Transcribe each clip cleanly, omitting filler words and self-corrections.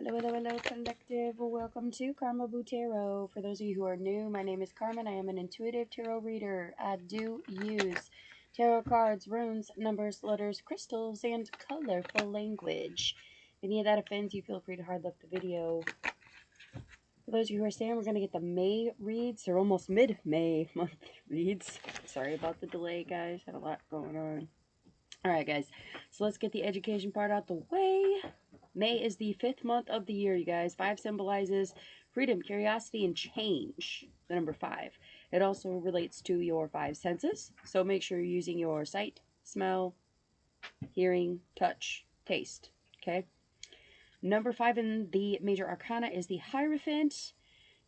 Hello, hello, hello, collective. Welcome to Carmaboo Tarot. For those of you who are new, my name is Carmen. I am an intuitive tarot reader. I do use tarot cards, runes, numbers, letters, crystals, and colorful language. If any of that offends you, feel free to hard left the video. For those of you who are staying, we're going to get the May reads. They're almost mid-May month reads. Sorry about the delay, guys. Had a lot going on. Alright, guys. So let's get the education part out the way. May is the 5th month of the year, you guys. 5 symbolizes freedom, curiosity, and change. The number 5. It also relates to your 5 senses. So make sure you're using your sight, smell, hearing, touch, taste. Okay? Number 5 in the major arcana is the Hierophant.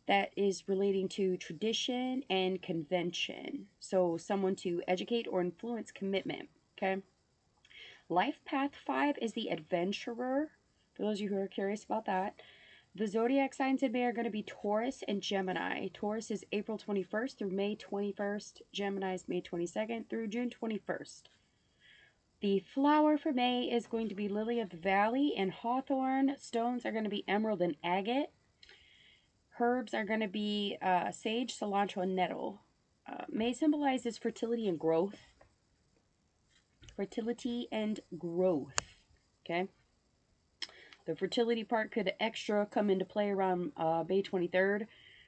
That is relating to tradition and convention. So someone to educate or influence commitment. Okay? Life Path 5 is the Adventurer. For those of you who are curious about that. The zodiac signs in May are going to be Taurus and Gemini. Taurus is April 21st through May 21st. Gemini is May 22nd through June 21st. The flower for May is going to be Lily of the Valley and Hawthorn. Stones are going to be emerald and agate. Herbs are going to be sage, cilantro, and nettle. May symbolizes fertility and growth. Fertility and growth. Okay? The fertility part could extra come into play around May 23rd.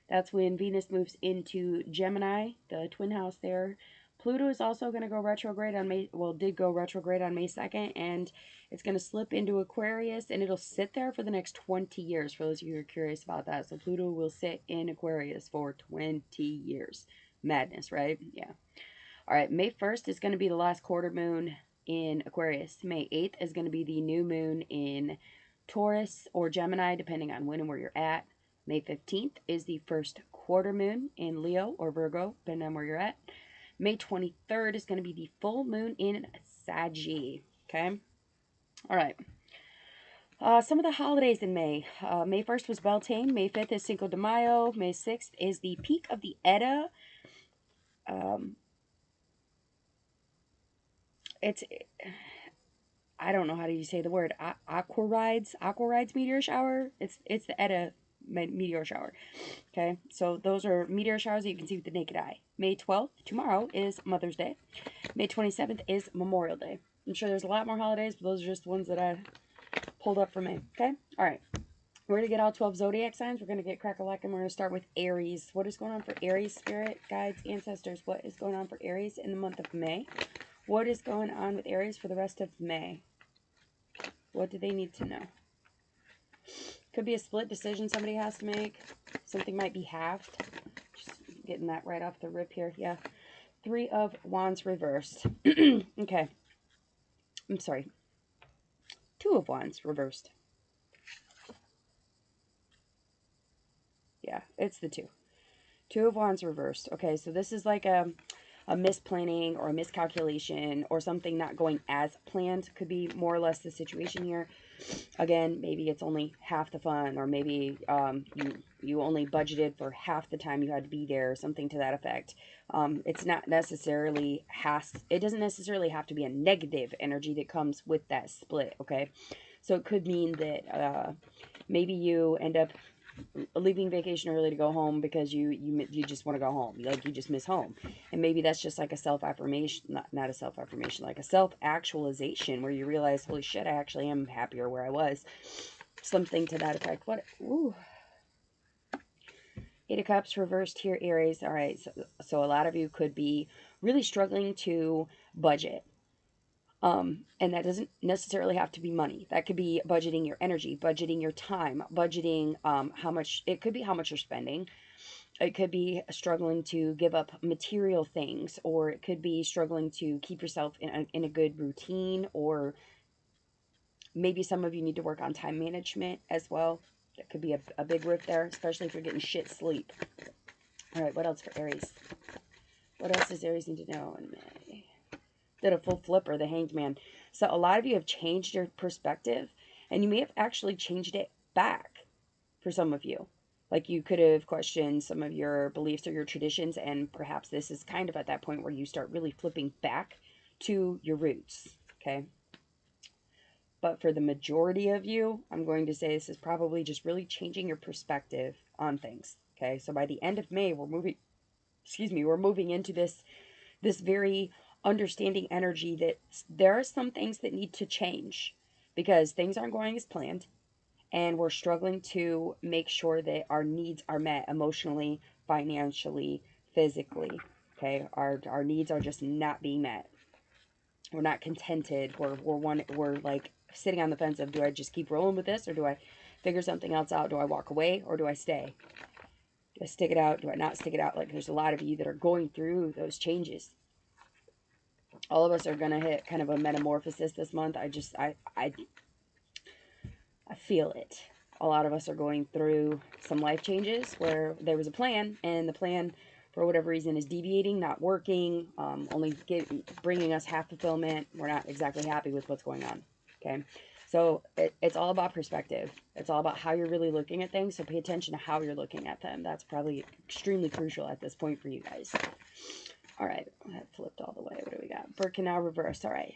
That's when Venus moves into Gemini, the twin house there. Pluto is also going to go retrograde on May, well, did go retrograde on May 2nd, and it's going to slip into Aquarius, and it'll sit there for the next 20 years, for those of you who are curious about that. So Pluto will sit in Aquarius for 20 years. Madness, right? Yeah. All right, May 1st is going to be the last quarter moon in Aquarius. May 8th is going to be the new moon in Taurus or Gemini, depending on when and where you're at. May 15th is the first quarter moon in Leo or Virgo, depending on where you're at. May 23rd is going to be the full moon in Sagittarius. Okay? All right. Some of the holidays in May. May 1st was Beltane. May 5th is Cinco de Mayo. May 6th is the peak of the Edda. I don't know how do you say the word. Aquarides meteor shower. It's the Edda meteor shower. Okay, so those are meteor showers that you can see with the naked eye. May 12th, tomorrow, is Mother's Day. May 27th is Memorial Day. I'm sure there's a lot more holidays, but those are just the ones that I pulled up for May. Okay, all right. We're going to get all 12 zodiac signs. We're going to get crack-a-lack, and we're going to start with Aries. What is going on for Aries, Spirit, Guides, Ancestors? What is going on for Aries in the month of May? What is going on with Aries for the rest of May? What do they need to know? Could be a split decision somebody has to make. Something might be halved. Just getting that right off the rip here. Yeah. 3 of Wands reversed. Okay. I'm sorry. 2 of Wands reversed. Yeah, it's the 2. 2 of Wands reversed. Okay, so this is like a misplanning or a miscalculation or something not going as planned. Could be more or less the situation here. Again, maybe it's only half the fun, or maybe you only budgeted for half the time you had to be there, something to that effect. It's not necessarily it doesn't necessarily have to be a negative energy that comes with that split, okay? So it could mean that maybe you end up leaving vacation early to go home because you just want to go home, like you just miss home, and maybe that's just like a self-affirmation, not a self-affirmation, like a self-actualization where you realize, holy shit, I actually am happier where I was, something to that effect. What? Ooh. 8 of Cups reversed here, Aries. All right, so a lot of you could be really struggling to budget. And that doesn't necessarily have to be money. That could be budgeting your energy, budgeting your time, budgeting how much, it could be how much you're spending. It could be struggling to give up material things, or it could be struggling to keep yourself in a good routine, or maybe some of you need to work on time management as well. That could be a big rift there, especially if you're getting shit sleep. All right, what else for Aries? What else does Aries need to know in May? Did a full flipper, the Hanged Man. So a lot of you have changed your perspective, and you may have actually changed it back for some of you. Like you could have questioned some of your beliefs or your traditions, and perhaps this is kind of at that point where you start really flipping back to your roots, okay? But for the majority of you, I'm going to say this is probably just really changing your perspective on things. Okay, so by the end of May, we're moving into this very understanding energy that there are some things that need to change because things aren't going as planned, and we're struggling to make sure that our needs are met emotionally, financially, physically. Okay, our needs are just not being met. We're not contented. We're like sitting on the fence of, do I just keep rolling with this, or do I figure something else out? Do I walk away, or do I stay? Do I stick it out? Do I not stick it out? Like, there's a lot of you that are going through those changes. All of us are going to hit kind of a metamorphosis this month. I feel it. A lot of us are going through some life changes where there was a plan, and the plan, for whatever reason, is deviating, not working, only bringing us half fulfillment. We're not exactly happy with what's going on. Okay, so it's all about perspective. It's all about how you're really looking at things. So pay attention to how you're looking at them. That's probably extremely crucial at this point for you guys. All right, that flipped all the way. What do we got? Birkenau reverse. All right.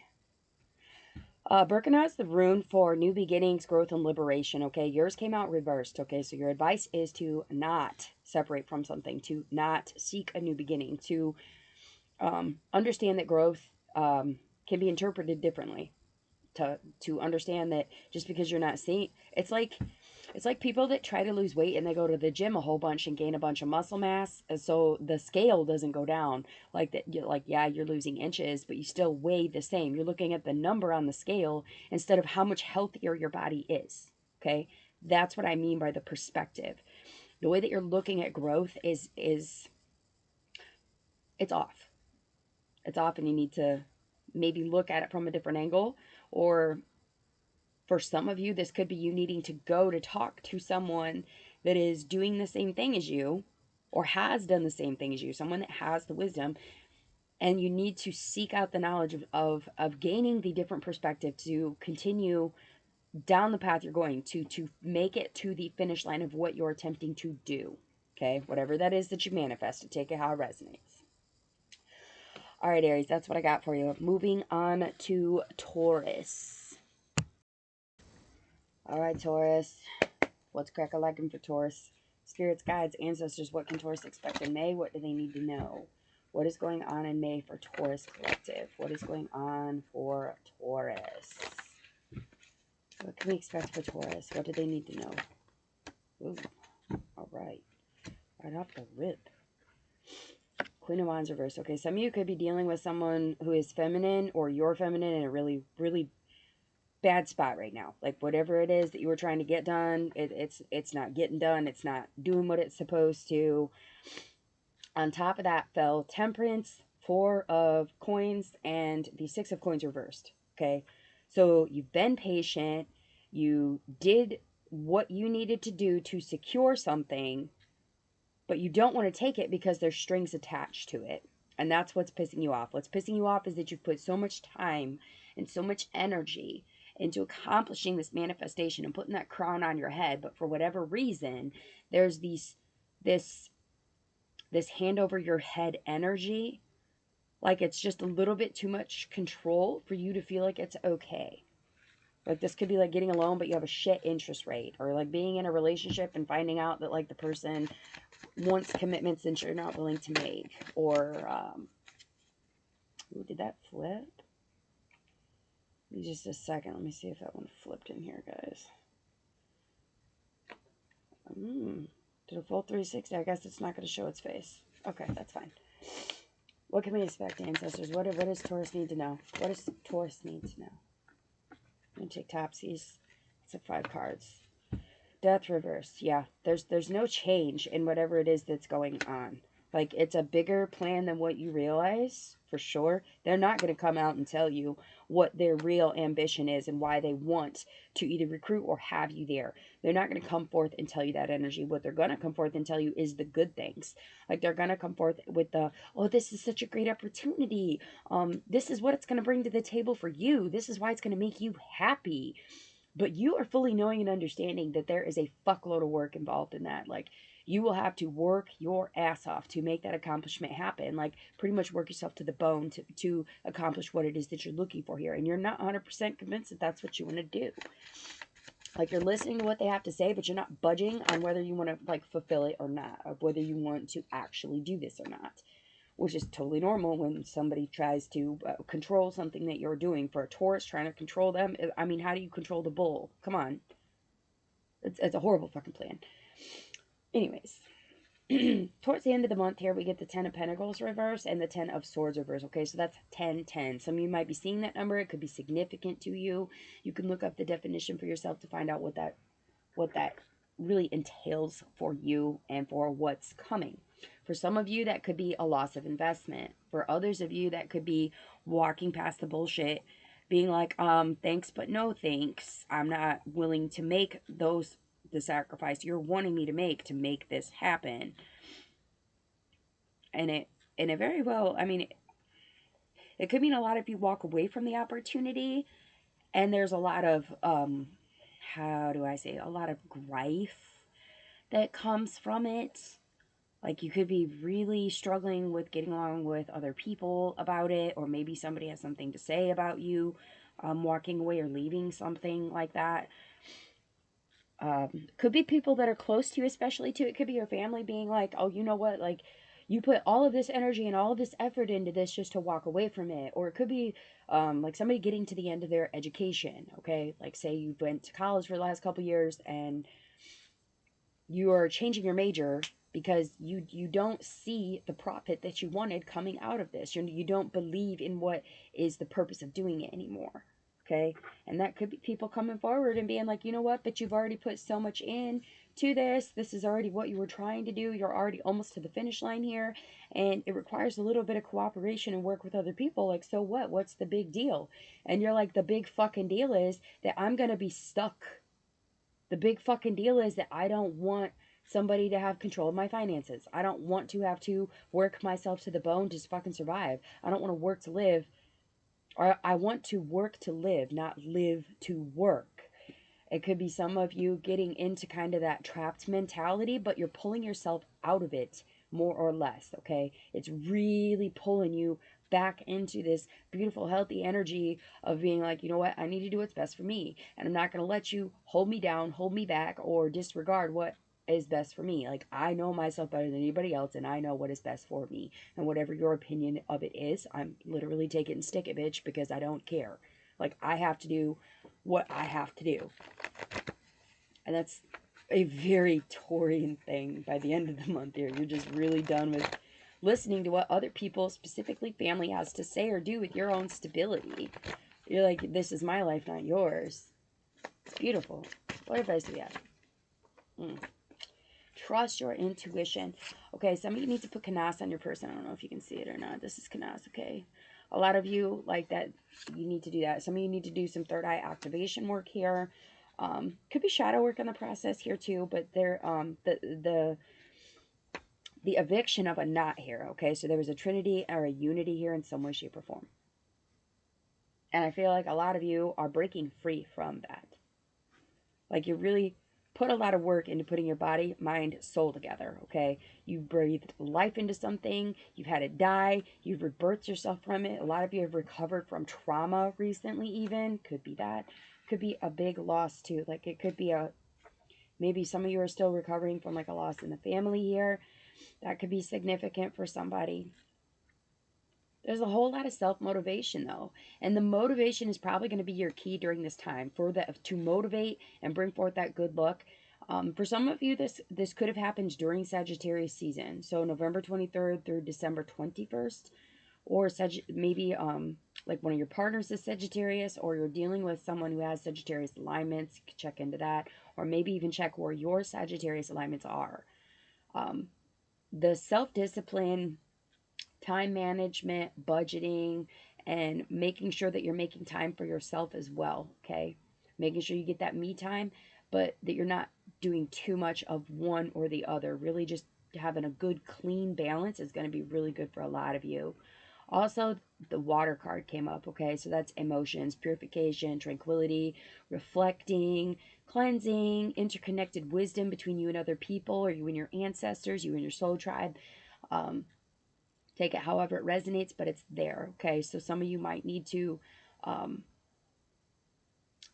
Birkenau is the rune for new beginnings, growth, and liberation. Okay, yours came out reversed. Okay, so your advice is to not separate from something, to not seek a new beginning, to understand that growth can be interpreted differently. To understand that just because you're not seeing, it's like people that try to lose weight and they go to the gym a whole bunch and gain a bunch of muscle mass, and so the scale doesn't go down like that. Yeah, you're losing inches, but you still weigh the same. You're looking at the number on the scale instead of how much healthier your body is. Okay, that's what I mean by the perspective. The way that you're looking at growth is it's off. It's off, and you need to maybe look at it from a different angle. Or for some of you, this could be you needing to go to talk to someone that is doing the same thing as you, or has done the same thing as you, someone that has the wisdom, and you need to seek out the knowledge of gaining the different perspective to continue down the path you're going to make it to the finish line of what you're attempting to do. Okay, whatever that is that you manifest, to take it how it resonates. All right, Aries, that's what I got for you. Moving on to Taurus. All right, Taurus. What's crack-a-lackin' for Taurus? Spirits, guides, ancestors, what can Taurus expect in May? What do they need to know? What is going on in May for Taurus Collective? What is going on for Taurus? What can we expect for Taurus? What do they need to know? Ooh, all right. Right off the rip. Queen of Wands reverse. Okay, some of you could be dealing with someone who is feminine, or you're feminine in a really, really bad spot right now. Like, whatever it is that you were trying to get done, it's not getting done. It's not doing what it's supposed to. On top of that fell Temperance, 4 of Coins, and the 6 of Coins reversed. Okay, so you've been patient. You did what you needed to do to secure something, but you don't want to take it because there's strings attached to it. And that's what's pissing you off. What's pissing you off is that you've put so much time and so much energy into accomplishing this manifestation and putting that crown on your head. But for whatever reason, there's this hand over your head energy. Like, it's just a little bit too much control for you to feel like it's okay. Like, this could be like getting a loan, but you have a shit interest rate. Or like being in a relationship and finding out that like the person wants commitments that you're not willing to make. Or, ooh, did that flip? Just a second. Let me see if that one flipped in here, guys. Did a full 360. I guess it's not going to show its face. Okay, that's fine. What can we expect, ancestors? What does Taurus need to know? What does Taurus need to know? I'm going to take topsies. It's like 5 cards. Death reverse. Yeah, there's no change in whatever it is that's going on. Like, it's a bigger plan than what you realize, for sure. They're not going to come out and tell you what their real ambition is and why they want to either recruit or have you there. They're not going to come forth and tell you that energy. What they're going to come forth and tell you is the good things. Like, they're going to come forth with the, oh, this is such a great opportunity. This is what it's going to bring to the table for you. This is why it's going to make you happy. But you are fully knowing and understanding that there is a fuckload of work involved in that. Like, you will have to work your ass off to make that accomplishment happen. Like, pretty much work yourself to the bone to accomplish what it is that you're looking for here. And you're not 100% convinced that that's what you want to do. Like, you're listening to what they have to say, but you're not budging on whether you want to, like, fulfill it or not, or whether you want to actually do this or not, which is totally normal when somebody tries to control something that you're doing. For a Taurus, trying to control them, I mean, how do you control the bull? Come on. It's a horrible fucking plan. Anyways, towards the end of the month here, we get the 10 of Pentacles reverse and the 10 of Swords reverse. Okay, so that's 10-10. Some of you might be seeing that number. It could be significant to you. You can look up the definition for yourself to find out what that really entails for you and for what's coming. For some of you, that could be a loss of investment. For others of you, that could be walking past the bullshit, being like, thanks, but no thanks. I'm not willing to make the sacrifice you're wanting me to make this happen. And it very well, I mean, it could mean a lot if you walk away from the opportunity, and there's a lot of, how do I say, a lot of grief that comes from it. Like, you could be really struggling with getting along with other people about it, or maybe somebody has something to say about you walking away or leaving, something like that. Could be people that are close to you, especially too. It could be your family being like, oh, you know what, like, you put all of this energy and all of this effort into this just to walk away from it. Or it could be like somebody getting to the end of their education, okay? Like, say you went to college for the last couple years and you are changing your major because you don't see the profit that you wanted coming out of this. You don't believe in what is the purpose of doing it anymore. Okay, and that could be people coming forward and being like, you know what, but you've already put so much in to this. This is already what you were trying to do. You're already almost to the finish line here, and it requires a little bit of cooperation and work with other people. Like, so what? What's the big deal? And you're like, the big fucking deal is that I'm going to be stuck. The big fucking deal is that I don't want somebody to have control of my finances. I don't want to have to work myself to the bone to fucking survive. I don't want to work to live. Or I want to work to live, not live to work. It could be some of you getting into kind of that trapped mentality, but you're pulling yourself out of it more or less, okay? It's really pulling you back into this beautiful, healthy energy of being like, you know what? I need to do what's best for me. And I'm not going to let you hold me down, hold me back, or disregard what is best for me. Like, I know myself better than anybody else, and I know what is best for me. And whatever your opinion of it is, I'm literally take it and stick it, bitch, because I don't care. Like, I have to do what I have to do. And that's a very Taurian thing by the end of the month here. You're just really done with listening to what other people, specifically family, has to say or do with your own stability. You're like, this is my life, not yours. It's beautiful. What advice do we have? Trust your intuition. Okay, some of you need to put Canas on your person. I don't know if you can see it or not. This is Canas, okay? A lot of you like that. You need to do that. Some of you need to do some third eye activation work here. Could be shadow work in the process here too, but there, the eviction of a knot here, okay? So there was a trinity or a unity here in some way, shape, or form. And I feel like a lot of you are breaking free from that. Like, you really put a lot of work into putting your body, mind, soul together, okay? You breathed life into something. You've had it die. You've rebirthed yourself from it. A lot of you have recovered from trauma recently even. Could be that. Could be a big loss too. Like, it could be maybe some of you are still recovering from like a loss in the family here. That could be significant for somebody. There's a whole lot of self-motivation though. And the motivation is probably going to be your key during this time to motivate and bring forth that good luck. For some of you, this could have happened during Sagittarius season. So November 23rd through December 21st. Or maybe like one of your partners is Sagittarius, or you're dealing with someone who has Sagittarius alignments. You can check into that. Or maybe even check where your Sagittarius alignments are. The self-discipline, time management, budgeting, and making sure that you're making time for yourself as well, okay? Making sure you get that me time, but that you're not doing too much of one or the other. Really just having a good, clean balance is going to be really good for a lot of you. Also, the water card came up, okay? So that's emotions, purification, tranquility, reflecting, cleansing, interconnected wisdom between you and other people, or you and your ancestors, you and your soul tribe. Take it however it resonates, but it's there, okay? So some of you might need to,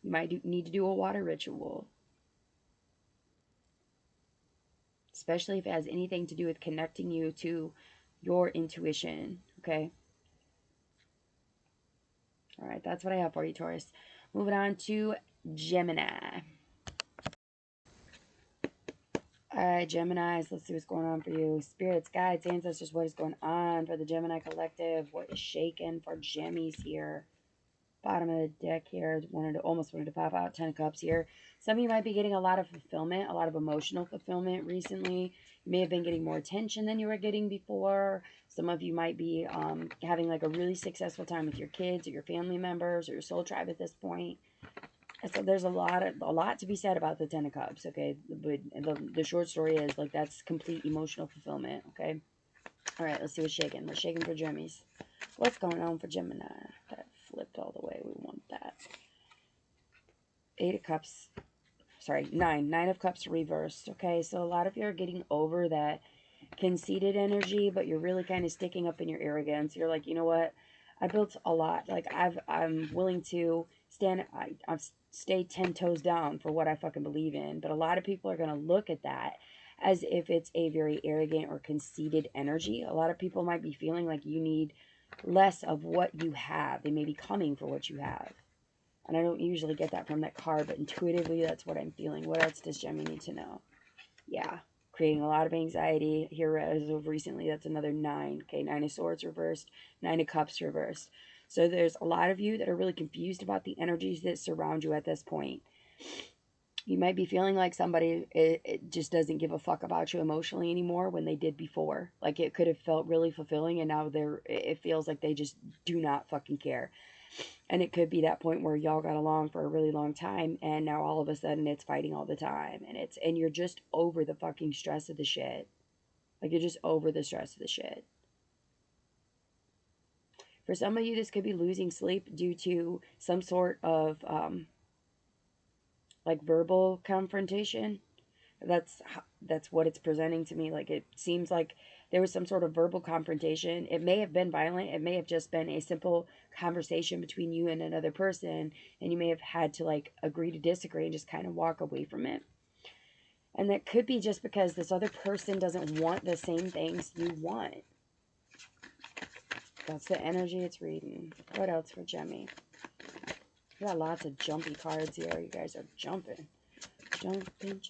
need to do a water ritual, especially if it has anything to do with connecting you to your intuition, okay? All right, that's what I have for you, Taurus. Moving on to Gemini. All right, Geminis, let's see what's going on for you. Spirits, guides, ancestors, what is going on for the Gemini collective? What is shaking for Gemmies here? Bottom of the deck here, almost wanted to pop out 10 of Cups here. Some of you might be getting a lot of fulfillment, a lot of emotional fulfillment recently. You may have been getting more attention than you were getting before. Some of you might be having like a really successful time with your kids or your family members or your soul tribe at this point. So there's a lot to be said about the 10 of Cups, okay? But the short story is, like, that's complete emotional fulfillment, okay? All right, let's see what's shaking. We're shaking for Gemmies. What's going on for Gemini? That flipped all the way. We want that. 8 of Cups. Sorry, 9. 9 of Cups reversed, okay? So a lot of you are getting over that conceited energy, but you're really kind of sticking up in your arrogance. You're like, you know what? I built a lot. Like, I'm willing to I've stay 10 toes down for what I fucking believe in. But a lot of people are going to look at that as if it's a very arrogant or conceited energy. A lot of people might be feeling like you need less of what you have. They may be coming for what you have. And I don't usually get that from that card, but intuitively that's what I'm feeling. What else does Gemini need to know? Yeah, creating a lot of anxiety here as of recently. That's another 9. Okay, 9 of Swords reversed, 9 of Cups reversed. So there's a lot of you that are really confused about the energies that surround you at this point. You might be feeling like somebody it just doesn't give a fuck about you emotionally anymore when they did before. Like, it could have felt really fulfilling, and now it feels like they just do not fucking care. And it could be that point where y'all got along for a really long time, and now all of a sudden it's fighting all the time, and you're just over the fucking stress of the shit. Like, you're just over the stress of the shit. For some of you, this could be losing sleep due to some sort of, like, verbal confrontation. That's what it's presenting to me. Like, it seems like there was some sort of verbal confrontation. It may have been violent. It may have just been a simple conversation between you and another person, and you may have had to, like, agree to disagree and just kind of walk away from it. And that could be just because this other person doesn't want the same things you want. That's the energy it's reading. What else for Gemini? We got lots of jumpy cards here. You guys are jumping. Jumping.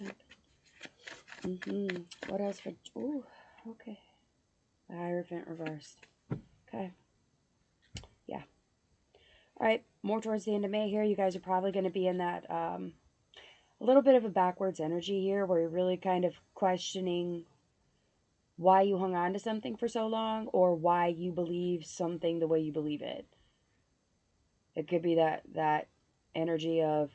What else for... Ooh, okay. The Hierophant reversed. Okay. Yeah. All right. More towards the end of May here. You guys are probably going to be in that... a little bit of a backwards energy here where you're really kind of questioning why you hung on to something for so long, or why you believe something the way you believe it. It could be that energy of,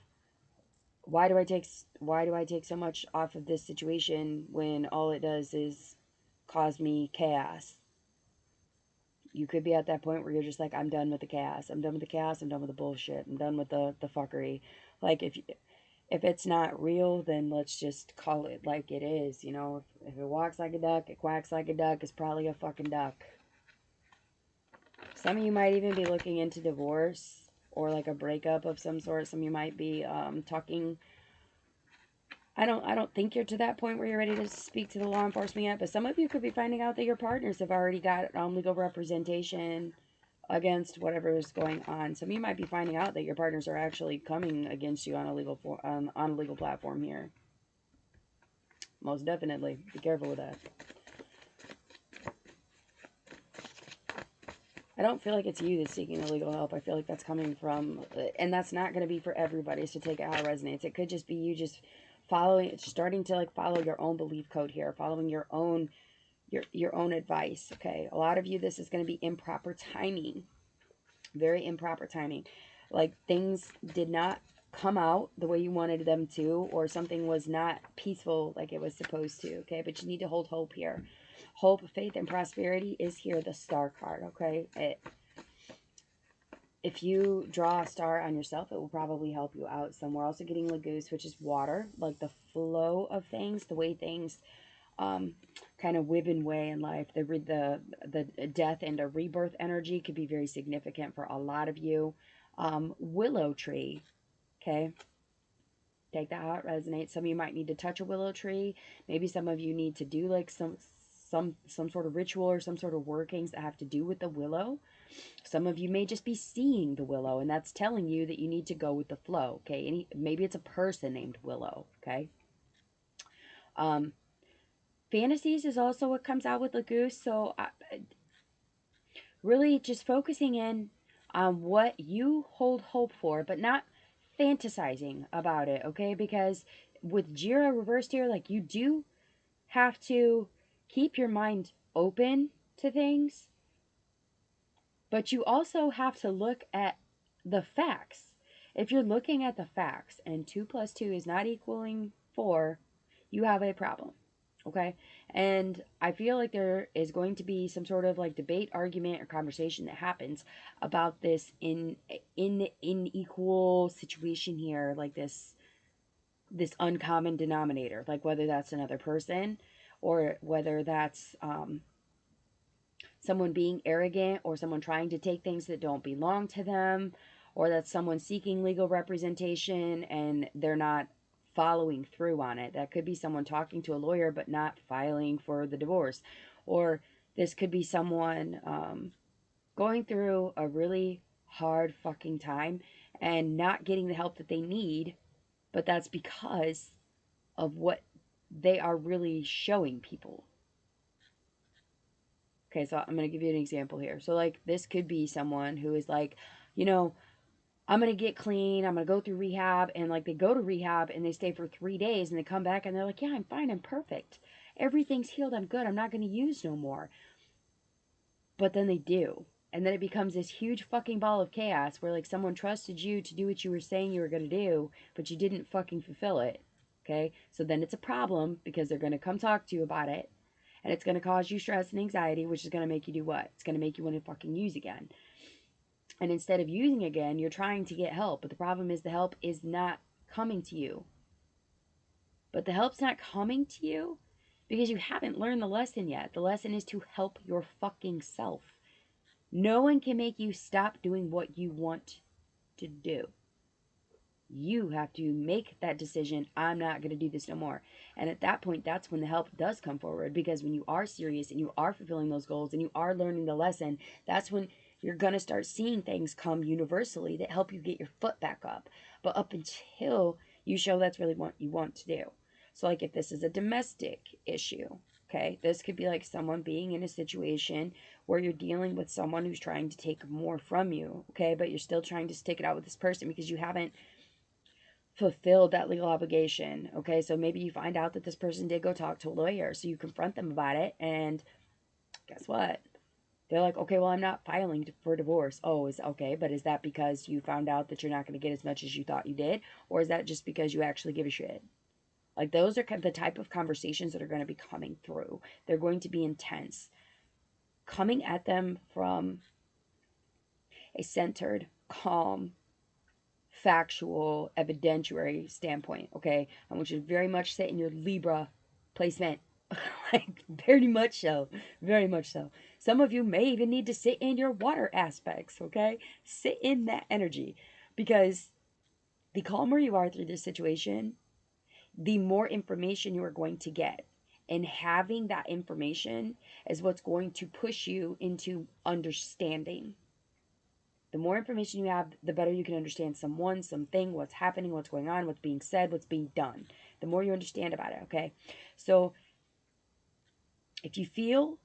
why do I take so much off of this situation when all it does is cause me chaos? You could be at that point where you're just like, I'm done with the chaos. I'm done with the chaos. I'm done with the bullshit. I'm done with the fuckery. Like, if it's not real, then let's just call it like it is. You know, if it walks like a duck, it quacks like a duck, it's probably a fucking duck. Some of you might even be looking into divorce or like a breakup of some sort. Some of you might be talking. I don't think you're to that point where you're ready to speak to the law enforcement yet, but some of you could be finding out that your partners have already got legal representation against whatever is going on. Some of you might be finding out that your partners are actually coming against you on a legal platform here. Most definitely. Be careful with that. I don't feel like it's you that's seeking the legal help. I feel like that's coming from, and that's not going to be for everybody, so take it how it resonates. It could just be you just starting to, like, follow your own belief code here, following your own advice, okay? A lot of you, this is going to be improper timing. Very improper timing. Like, things did not come out the way you wanted them to, or something was not peaceful like it was supposed to, okay? But you need to hold hope here. Hope, faith, and prosperity is here, the Star card, okay? If you draw a star on yourself, it will probably help you out some. We're also getting Lagoose, which is water, like the flow of things, the way things kind of whib and way in life. The death and a rebirth energy could be very significant for a lot of you. Willow tree, okay? Take that how it resonates. Some of you might need to touch a willow tree. Maybe some of you need to do like some sort of ritual or some sort of workings that have to do with the willow. Some of you may just be seeing the willow, and that's telling you that you need to go with the flow, okay? Maybe it's a person named Willow, okay? Fantasies is also what comes out with the goose, so really just focusing in on what you hold hope for, but not fantasizing about it, okay? Because with Jira reversed here, like, you do have to keep your mind open to things, but you also have to look at the facts. If you're looking at the facts and 2 plus 2 is not equaling 4, you have a problem. Okay? And I feel like there is going to be some sort of like debate, argument, or conversation that happens about this in equal situation here, like this uncommon denominator, like whether that's another person or whether that's someone being arrogant or someone trying to take things that don't belong to them, or that's someone seeking legal representation and they're not following through on it. That could be someone talking to a lawyer but not filing for the divorce. Or this could be someone going through a really hard fucking time and not getting the help that they need, but that's because of what they are really showing people. Okay, so I'm going to give you an example here. So, like, this could be someone who is like, you know, I'm going to get clean. I'm going to go through rehab. And, like, they go to rehab and they stay for 3 days and they come back and they're like, yeah, I'm fine. I'm perfect. Everything's healed. I'm good. I'm not going to use no more. But then they do. And then it becomes this huge fucking ball of chaos where, like, someone trusted you to do what you were saying you were going to do, but you didn't fucking fulfill it. Okay? So then it's a problem because they're going to come talk to you about it. And it's going to cause you stress and anxiety, which is going to make you do what? It's going to make you want to fucking use again. And instead of using again, you're trying to get help. But the problem is the help is not coming to you. But the help's not coming to you because you haven't learned the lesson yet. The lesson is to help your fucking self. No one can make you stop doing what you want to do. You have to make that decision. I'm not going to do this no more. And at that point, that's when the help does come forward. Because when you are serious and you are fulfilling those goals and you are learning the lesson, that's when you're going to start seeing things come universally that help you get your foot back up. But up until you show that's really what you want to do. So, like, if this is a domestic issue, okay, this could be like someone being in a situation where you're dealing with someone who's trying to take more from you, okay, but you're still trying to stick it out with this person because you haven't fulfilled that legal obligation. Okay, so maybe you find out that this person did go talk to a lawyer, so you confront them about it, and guess what? They're like, okay, well, I'm not filing for divorce. Oh, is okay, but is that because you found out that you're not going to get as much as you thought you did, or is that just because you actually give a shit? Like, those are the type of conversations that are going to be coming through. They're going to be intense. Coming at them from a centered, calm, factual, evidentiary standpoint, okay? I want you to very much sit in your Libra placement. Like, very much so. Very much so. Some of you may even need to sit in your water aspects, okay? Sit in that energy. Because the calmer you are through this situation, the more information you are going to get. And having that information is what's going to push you into understanding. The more information you have, the better you can understand someone, something, what's happening, what's going on, what's being said, what's being done. The more you understand about it, okay? So if you feel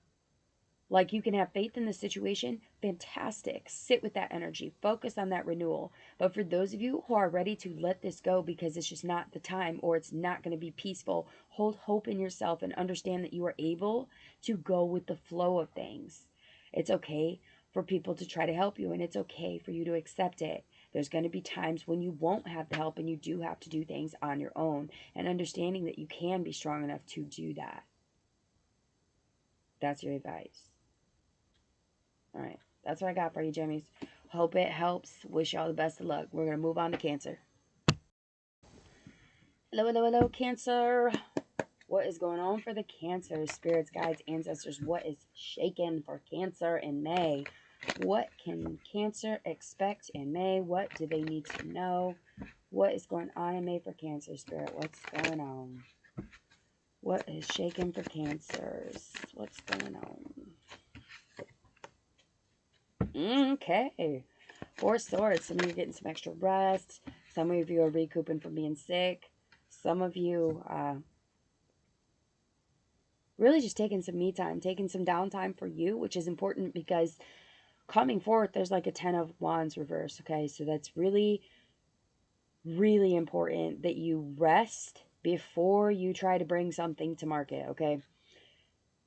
like you can have faith in the situation, fantastic. Sit with that energy. Focus on that renewal. But for those of you who are ready to let this go because it's just not the time or it's not going to be peaceful, hold hope in yourself and understand that you are able to go with the flow of things. It's okay for people to try to help you, and it's okay for you to accept it. There's going to be times when you won't have the help and you do have to do things on your own, and understanding that you can be strong enough to do that. That's your advice. All right. That's what I got for you, Jimmies. Hope it helps. Wish y'all the best of luck. We're going to move on to Cancer. Hello, hello, hello, Cancer. What is going on for the Cancer? Spirits, guides, ancestors. What is shaking for Cancer in May? What can Cancer expect in May? What do they need to know? What is going on in May for Cancer, Spirit? What's going on? What is shaking for Cancers? What's going on? Okay. Four Swords. Some of you are getting some extra rest. Some of you are recouping from being sick. Some of you really just taking some me time, taking some downtime for you, which is important because coming forth, there's like a 10 of Wands reverse, okay? So that's really, really important that you rest before you try to bring something to market, okay?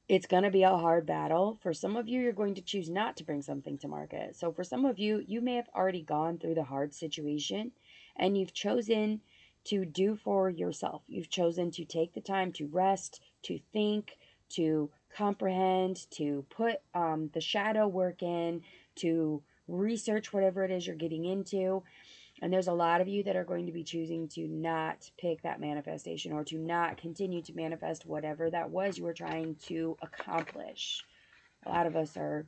It's going to be a hard battle. For some of you, you're going to choose not to bring something to market. So for some of you, you may have already gone through the hard situation and you've chosen to do for yourself. You've chosen to take the time to rest, to think, to comprehend, to put the shadow work in, to research whatever it is you're getting into. And there's a lot of you that are going to be choosing to not pick that manifestation or to not continue to manifest whatever that was you were trying to accomplish. A lot of us are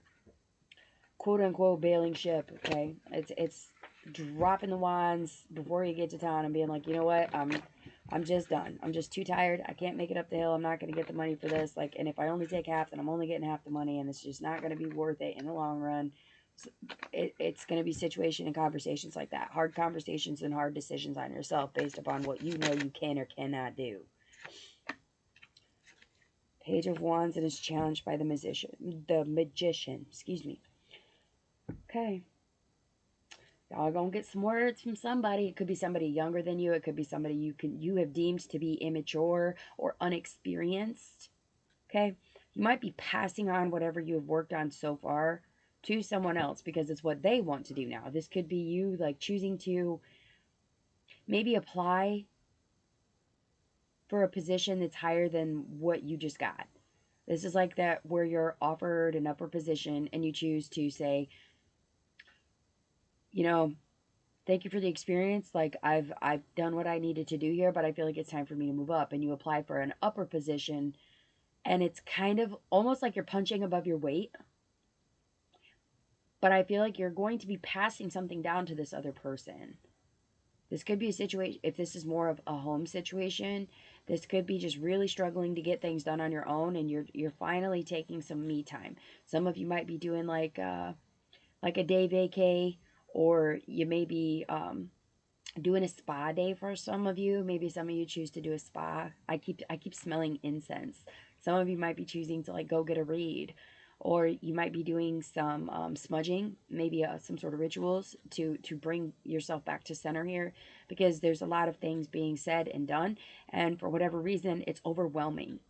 quote unquote bailing ship, okay? It's dropping the wands before you get to town and being like, you know what, I'm just done. I'm just too tired. I can't make it up the hill. I'm not going to get the money for this. Like, and if I only take half, then I'm only getting half the money, and it's just not going to be worth it in the long run. So it's going to be situation and conversations like that. Hard conversations and hard decisions on yourself based upon what you know you can or cannot do. Page of Wands and is challenged by the magician. Excuse me. Okay. Y'all gonna get some words from somebody. It could be somebody younger than you. It could be somebody you have deemed to be immature or unexperienced. Okay? You might be passing on whatever you have worked on so far to someone else because it's what they want to do now. This could be you like choosing to maybe apply for a position that's higher than what you just got. This is like that where you're offered an upper position and you choose to say, you know, thank you for the experience. Like I've done what I needed to do here, but I feel like it's time for me to move up. And you apply for an upper position and it's kind of almost like you're punching above your weight. But I feel like you're going to be passing something down to this other person. This could be a situation, if this is more of a home situation, this could be just really struggling to get things done on your own and you're finally taking some me time. Some of you might be doing like a day vacay, or you may be doing a spa day for some of you. Maybe some of you choose to do a spa. I keep smelling incense. Some of you might be choosing to like go get a read, or you might be doing some smudging, maybe some sort of rituals to bring yourself back to center here, because there's a lot of things being said and done, and for whatever reason, it's overwhelming,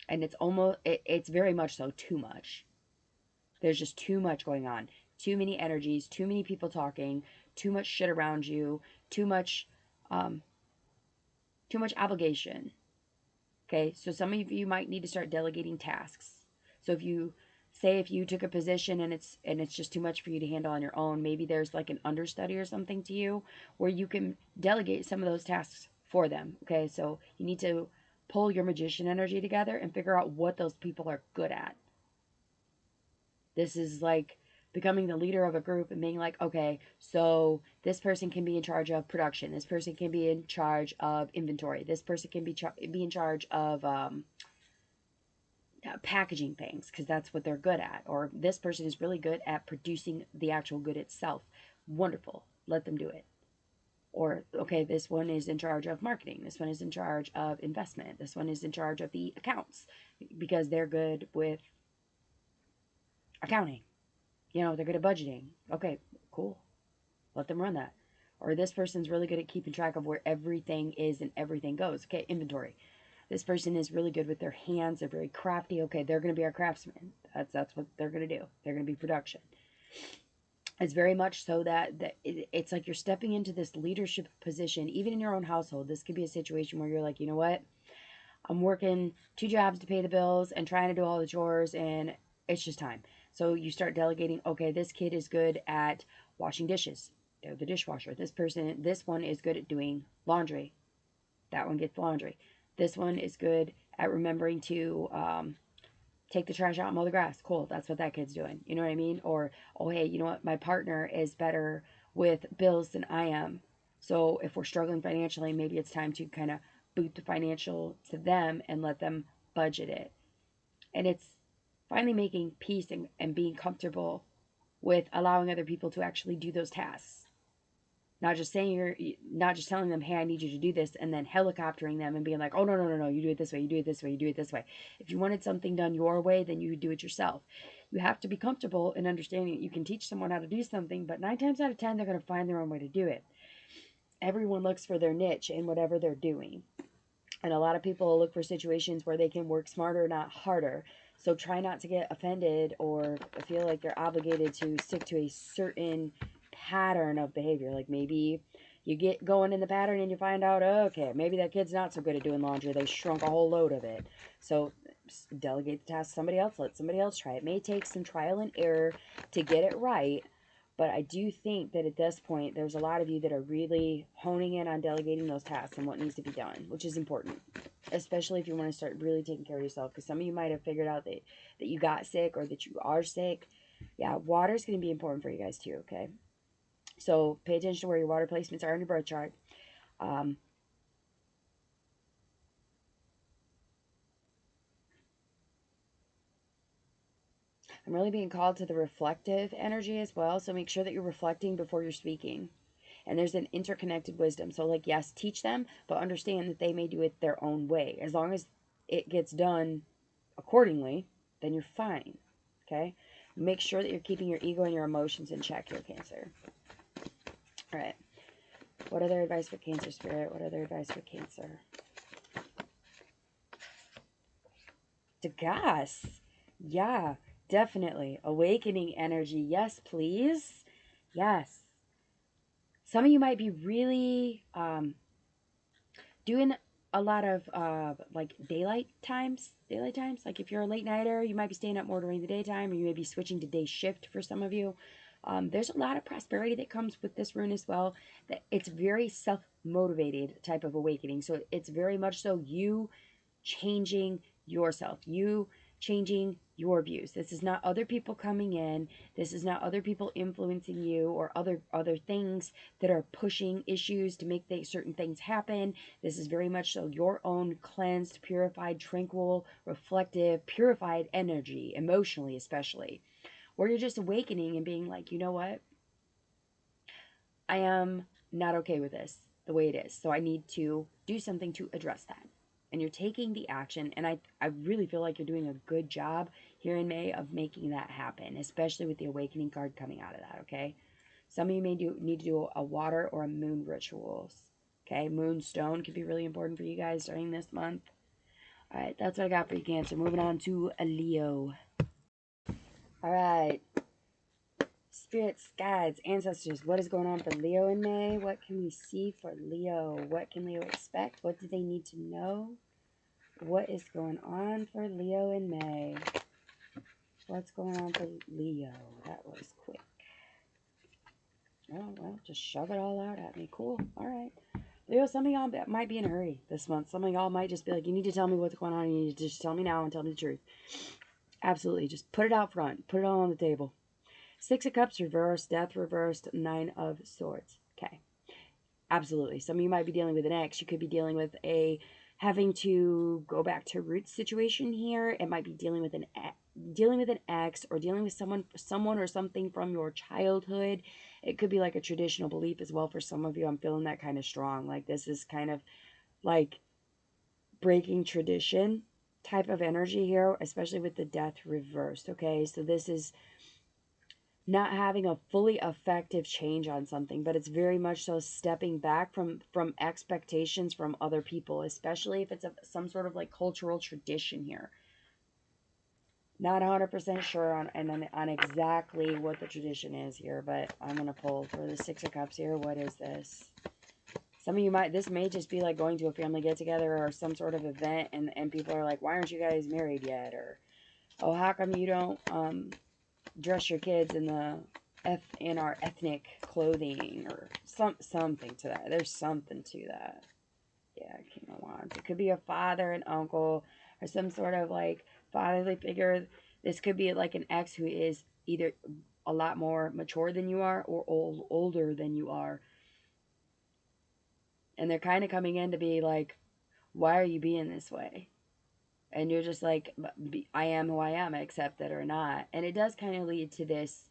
and it's very much so too much. There's just too much going on, too many energies, too many people talking, too much shit around you, too much obligation. Okay, so some of you might need to start delegating tasks. So if you took a position and it's just too much for you to handle on your own, maybe there's like an understudy or something to you where you can delegate some of those tasks for them. Okay, so you need to pull your magician energy together and figure out what those people are good at. This is like becoming the leader of a group and being like, okay, so this person can be in charge of production. This person can be in charge of inventory. This person can be in charge of packaging things because that's what they're good at. Or this person is really good at producing the actual good itself. Wonderful. Let them do it. Or, okay, this one is in charge of marketing. This one is in charge of investment. This one is in charge of the accounts because they're good with accounting. You know, they're good at budgeting. Okay, cool. Let them run that. Or this person's really good at keeping track of where everything is and everything goes. Okay, inventory. This person is really good with their hands. They're very crafty. Okay, they're going to be our craftsmen. That's what they're going to do. They're going to be production. It's very much so that it's like you're stepping into this leadership position, even in your own household. This could be a situation where you're like, you know what? I'm working 2 jobs to pay the bills and trying to do all the chores, and it's just time. So you start delegating. Okay, this kid is good at washing dishes. They're the dishwasher. This one is good at doing laundry. That one gets laundry. This one is good at remembering to take the trash out and mow the grass. Cool. That's what that kid's doing. You know what I mean? Or, oh, hey, you know what? My partner is better with bills than I am. So if we're struggling financially, maybe it's time to kind of boot the financial to them and let them budget it. And it's finally making peace and being comfortable with allowing other people to actually do those tasks. Not just telling them, hey, I need you to do this, and then helicoptering them and being like, oh, no, no, no, no, you do it this way, you do it this way, you do it this way. If you wanted something done your way, then you would do it yourself. You have to be comfortable in understanding that you can teach someone how to do something, but 9 times out of 10, they're going to find their own way to do it. Everyone looks for their niche in whatever they're doing. And a lot of people look for situations where they can work smarter, not harder. So try not to get offended or feel like they're obligated to stick to a certain pattern of behavior. Like maybe you get going in the pattern and you find out, oh, okay, maybe that kid's not so good at doing laundry. They shrunk a whole load of it. So delegate the task to somebody else. Let somebody else try it. It may take some trial and error to get it right. But I do think that at this point, there's a lot of you that are really honing in on delegating those tasks and what needs to be done, which is important, especially if you want to start really taking care of yourself. Because some of you might have figured out that you got sick or that you are sick. Yeah, water is going to be important for you guys too, okay? So pay attention to where your water placements are in your birth chart. I'm really being called to the reflective energy as well. So make sure that you're reflecting before you're speaking. And there's an interconnected wisdom. So, like, yes, teach them, but understand that they may do it their own way. As long as it gets done accordingly, then you're fine. Okay? Make sure that you're keeping your ego and your emotions in check here, Cancer. All right. What other advice for Cancer, Spirit? What other advice for Cancer? The gas. Yeah, definitely. Awakening energy. Yes, please. Yes. Some of you might be really doing a lot of like daylight times. Like if you're a late nighter, you might be staying up more during the daytime, or you may be switching to day shift for some of you. There's a lot of prosperity that comes with this rune as well. That it's very self-motivated type of awakening. So it's very much so you changing yourself, you changing your views. This is not other people coming in. This is not other people influencing you or other things that are pushing issues to make certain things happen. This is very much so your own cleansed, purified, tranquil, reflective, purified energy, emotionally especially, where you're just awakening and being like, you know what? I am not okay with this the way it is. So I need to do something to address that. And you're taking the action. And I really feel like you're doing a good job here in May of making that happen, especially with the awakening card coming out of that, okay? Some of you may need to do a water or a moon rituals, okay? Moonstone can be really important for you guys during this month. All right, that's what I got for you, Cancer. Moving on to a Leo. All right. Spirits, guides, ancestors, what is going on for Leo in May? What can we see for Leo? What can Leo expect? What do they need to know? What is going on for Leo in May? What's going on for Leo? That was quick. Oh, well, just shove it all out at me. Cool. All right. Leo, some of y'all might be in a hurry this month. Some of y'all might just be like, you need to tell me what's going on. You need to just tell me now and tell me the truth. Absolutely. Just put it out front. Put it all on the table. 6 of Cups reversed, Death reversed, 9 of Swords. Okay. Absolutely. Some of you might be dealing with an ex. You could be dealing with having to go back to roots situation here. It might be dealing with an ex or dealing with someone or something from your childhood. It could be like a traditional belief as well for some of you. I'm feeling that kind of strong. Like this is kind of like breaking tradition type of energy here, especially with the Death reversed. Okay, so this is not having a fully effective change on something, but it's very much so stepping back from expectations from other people, especially if it's some sort of like cultural tradition here. Not 100% sure on exactly what the tradition is here, but I'm going to pull for the 6 of Cups here. What is this? Some of you might, this may just be like going to a family get-together or some sort of event, and people are like, why aren't you guys married yet? Or, oh, how come you don't dress your kids in our ethnic clothing, or something to that. There's something to that. Yeah, King of Wands. It could be a father, an uncle, or some sort of like fatherly figure. This could be like an ex who is either a lot more mature than you are or older than you are. And they're kind of coming in to be like, why are you being this way? And you're just like, I am who I am, accept it or not. And it does kind of lead to this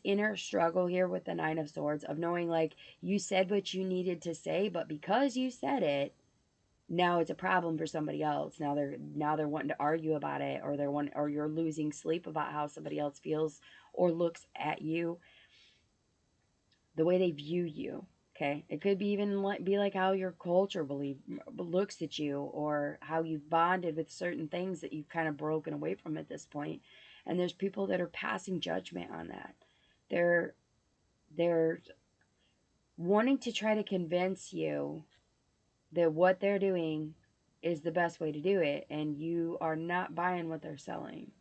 inner struggle here with the Nine of Swords of knowing like you said what you needed to say, but because you said it, now it's a problem for somebody else. Now they're wanting to argue about it, or you're losing sleep about how somebody else feels or looks at you, the way they view you. Okay, it could be even be like how your culture looks at you, or how you've bonded with certain things that you've kind of broken away from at this point. And there's people that are passing judgment on that. They're wanting to try to convince you that what they're doing is the best way to do it, and you are not buying what they're selling.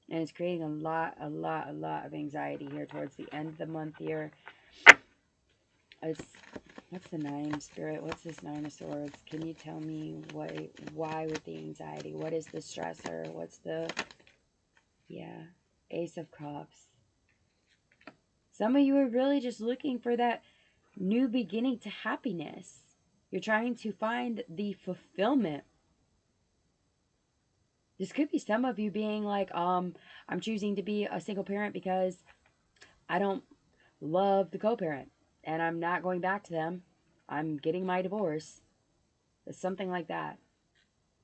And it's creating a lot of anxiety here towards the end of the month here. What's the Nine, Spirit? What's this Nine of Swords? Can you tell me why with the anxiety? What is the stressor? What's the, yeah, Ace of Cups. Some of you are really just looking for that new beginning to happiness. You're trying to find the fulfillment. This could be some of you being like, I'm choosing to be a single parent because I don't love the co-parent and I'm not going back to them. I'm getting my divorce. It's something like that.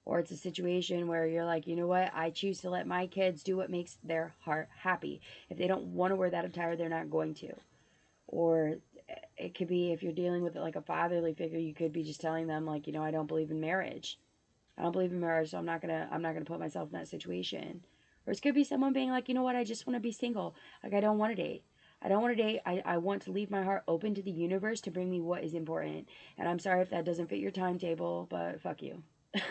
Or it's a situation where you're like, you know what? I choose to let my kids do what makes their heart happy. If they don't want to wear that attire, they're not going to. Or it could be if you're dealing with like a fatherly figure, you could be just telling them like, I don't believe in marriage. I don't believe in marriage, so I'm not gonna put myself in that situation. Or it could be someone being like, you know what, I just want to be single. Like I don't want to date. I don't want to date. I want to leave my heart open to the universe to bring me what is important. And I'm sorry if that doesn't fit your timetable, but fuck you.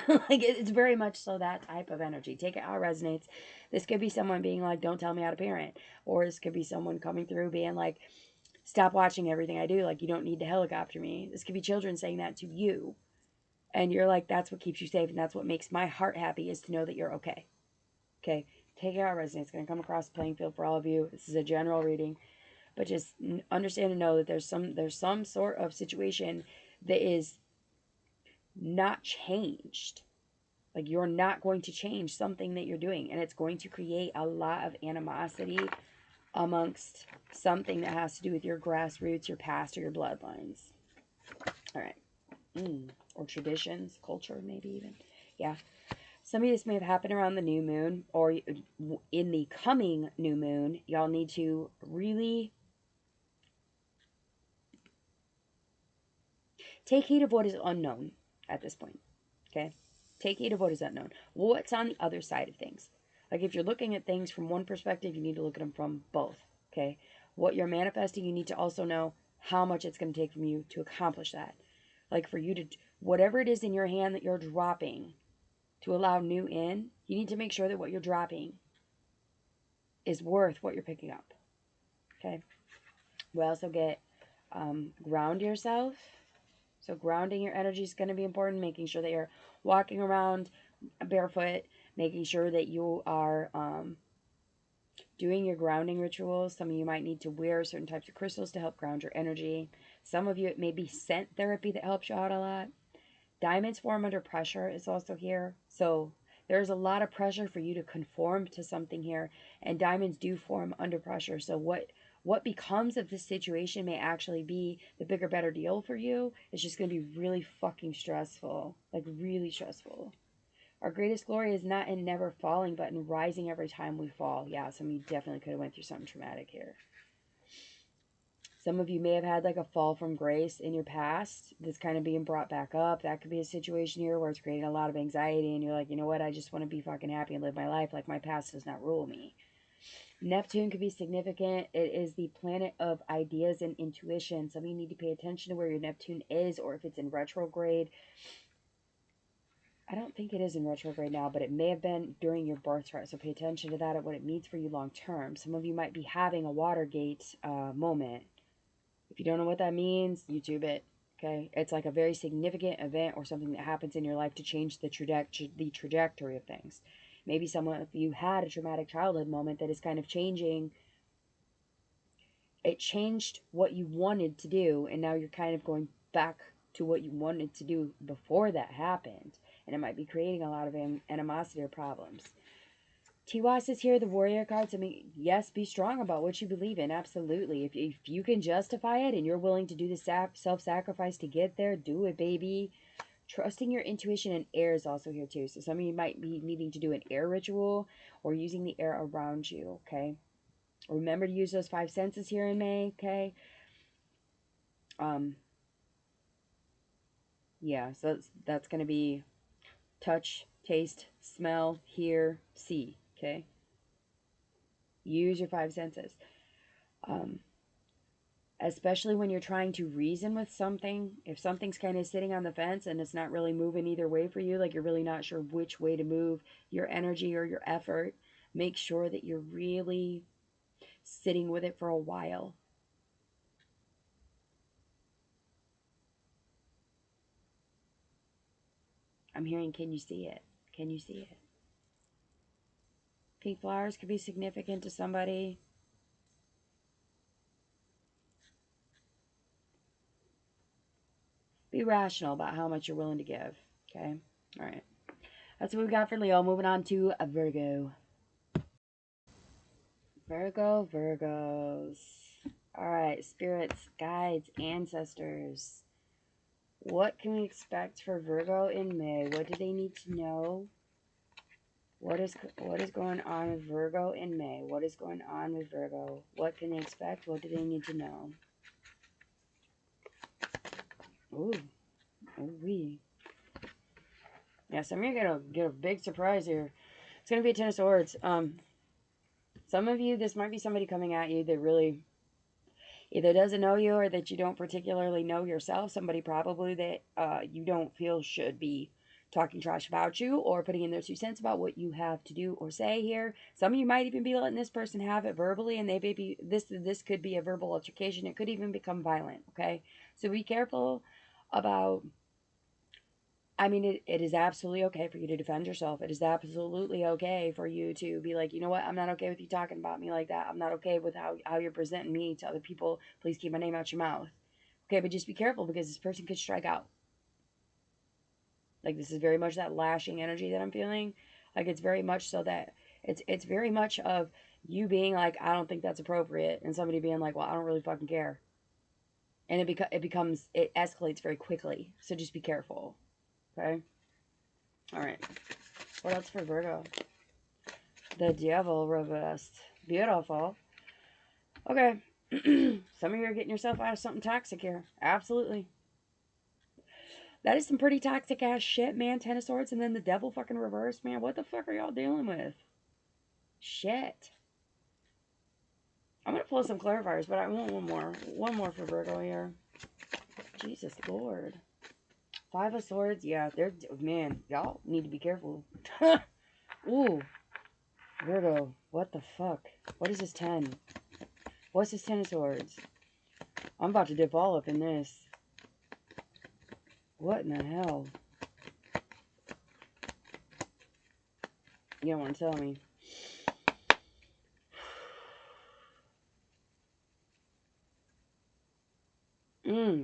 Like it's very much so that type of energy. Take it how it resonates. This could be someone being like, don't tell me how to parent. Or this could be someone coming through being like, stop watching everything I do. Like you don't need to helicopter me. This could be children saying that to you. And you're like, that's what keeps you safe, and that's what makes my heart happy, is to know that you're okay. Okay? Take it out, resonance. It's going to come across the playing field for all of you. This is a general reading. But just understand and know that there's some sort of situation that is not changed. Like you're not going to change something that you're doing. And it's going to create a lot of animosity amongst something that has to do with your grassroots, your past, or your bloodlines. All right. Or traditions, culture, maybe even. Yeah. Some of this may have happened around the new moon or in the coming new moon. Y'all need to really take heed of what is unknown at this point. Okay? Take heed of what is unknown. What's on the other side of things? Like if you're looking at things from one perspective, you need to look at them from both. Okay? What you're manifesting, you need to also know how much it's going to take from you to accomplish that. Like for you to, whatever it is in your hand that you're dropping to allow new in, you need to make sure that what you're dropping is worth what you're picking up. Okay? We also get ground yourself. So grounding your energy is going to be important. Making sure that you're walking around barefoot. Making sure that you are doing your grounding rituals. Some of you might need to wear certain types of crystals to help ground your energy. Some of you, it may be scent therapy that helps you out a lot. Diamonds form under pressure is also here. So there's a lot of pressure for you to conform to something here. And diamonds do form under pressure. So what becomes of this situation may actually be the bigger, better deal for you. It's just going to be really fucking stressful. Like really stressful. Our greatest glory is not in never falling, but in rising every time we fall. Yeah, some of you definitely could have went through something traumatic here. Some of you may have had like a fall from grace in your past that's kind of being brought back up. That could be a situation here where it's creating a lot of anxiety and you're like, you know what, I just want to be fucking happy and live my life. Like my past does not rule me. Neptune could be significant. It is the planet of ideas and intuition. Some of you need to pay attention to where your Neptune is, or if it's in retrograde. I don't think it is in retrograde now, but it may have been during your birth chart. So pay attention to that and what it means for you long term. Some of you might be having a Watergate moment. If you don't know what that means, YouTube it. Okay, it's like a very significant event or something that happens in your life to change the trajectory of things. Maybe some of you had a traumatic childhood moment that is kind of changing. It changed what you wanted to do, and now you're kind of going back to what you wanted to do before that happened. And it might be creating a lot of animosity or problems. Tiwas is here, the warrior cards. I mean, yes, be strong about what you believe in. Absolutely. If you can justify it and you're willing to do the self-sacrifice to get there, do it, baby. Trusting your intuition, and air is also here too. So some of you might be needing to do an air ritual or using the air around you, okay? Remember to use those 5 senses here in May, okay? Yeah, so that's going to be touch, taste, smell, hear, see, okay? Use your 5 senses. Especially when you're trying to reason with something. If something's kind of sitting on the fence and it's not really moving either way for you, like you're really not sure which way to move your energy or your effort, make sure that you're really sitting with it for a while. I'm hearing, can you see it? Can you see it? Pink flowers could be significant to somebody. Be rational about how much you're willing to give. Okay? All right. That's what we got for Leo. Moving on to a Virgo. Virgos. All right. Spirits, guides, ancestors. What can we expect for Virgo in May? What do they need to know? What is going on with Virgo in May? What is going on with Virgo? What can they expect? What do they need to know? Ooh. Ooh-wee. Yeah, some of you are get a big surprise here. It's going to be a 10 of swords. Some of you, this might be somebody coming at you that really either doesn't know you or that you don't particularly know yourself. Somebody probably that you don't feel should be talking trash about you or putting in their 2 cents about what you have to do or say here. Some of you might even be letting this person have it verbally, and they may be, this could be a verbal altercation. It could even become violent, okay? So be careful about, I mean, it is absolutely okay for you to defend yourself. It is absolutely okay for you to be like, you know what, I'm not okay with you talking about me like that. I'm not okay with how you're presenting me to other people. Please keep my name out your mouth. Okay, but just be careful because this person could strike out. Like, this is very much that lashing energy that I'm feeling. Like, it's very much so that it's very much of you being like, I don't think that's appropriate, and somebody being like, well, I don't really fucking care. And it escalates very quickly. So just be careful. Okay? All right. What else for Virgo? The devil reversed. Beautiful. Okay. Some of you are getting yourself out of something toxic here. Absolutely. That is some pretty toxic ass shit, man. 10 of swords and then the devil fucking reversed, man. What the fuck are y'all dealing with? Shit. I'm going to pull some clarifiers, but I want one more. One more for Virgo here. Jesus Lord. 5 of swords. Yeah, they're, man, y'all need to be careful. Ooh. Virgo. What the fuck? What is this 10? What's this 10 of swords? I'm about to dip all up in this. What in the hell? You don't want to tell me.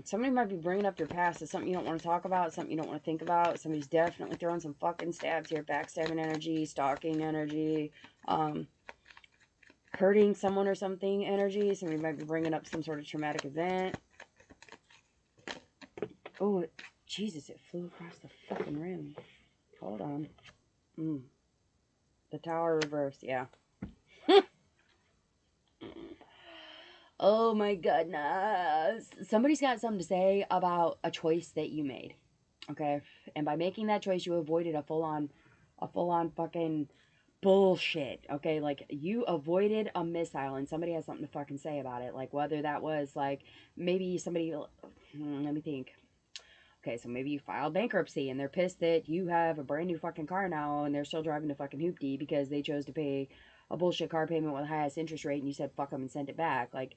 Somebody might be bringing up your past. It's something you don't want to talk about. Something you don't want to think about. Somebody's definitely throwing some fucking stabs here. Backstabbing energy. Stalking energy. Hurting someone or something energy. Somebody might be bringing up some sort of traumatic event. Oh, Jesus, it flew across the fucking rim. Hold on. The tower reversed, yeah. Oh my goodness. Somebody's got something to say about a choice that you made. Okay? And by making that choice, you avoided a full-on fucking bullshit, okay? Like, you avoided a missile and somebody has something to fucking say about it. Like, whether that was, like, maybe somebody, let me think. Okay, so maybe you filed bankruptcy and they're pissed that you have a brand new fucking car now and they're still driving a fucking hoopty because they chose to pay a bullshit car payment with the highest interest rate and you said fuck them and sent it back. Like,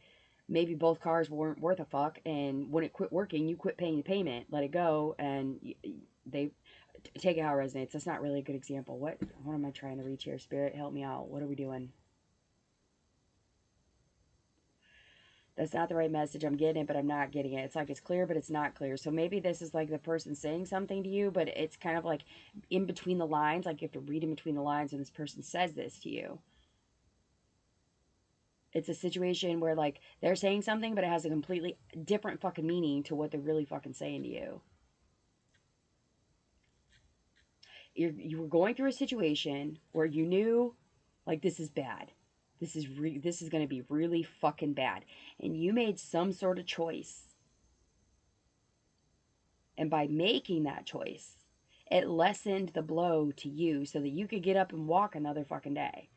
maybe both cars weren't worth a fuck, and when it quit working, you quit paying the payment, let it go, and they take it how it resonates. That's not really a good example. What am I trying to reach here? Spirit, help me out. What are we doing? That's not the right message. I'm getting it, but I'm not getting it. It's like it's clear, but it's not clear. So maybe this is like the person saying something to you, but it's kind of like in between the lines. Like you have to read in between the lines when this person says this to you. It's a situation where like they're saying something, but it has a completely different fucking meaning to what they're really fucking saying to you. You were going through a situation where you knew, like, this is bad. This is going to be really fucking bad. And you made some sort of choice. And by making that choice, it lessened the blow to you so that you could get up and walk another fucking day.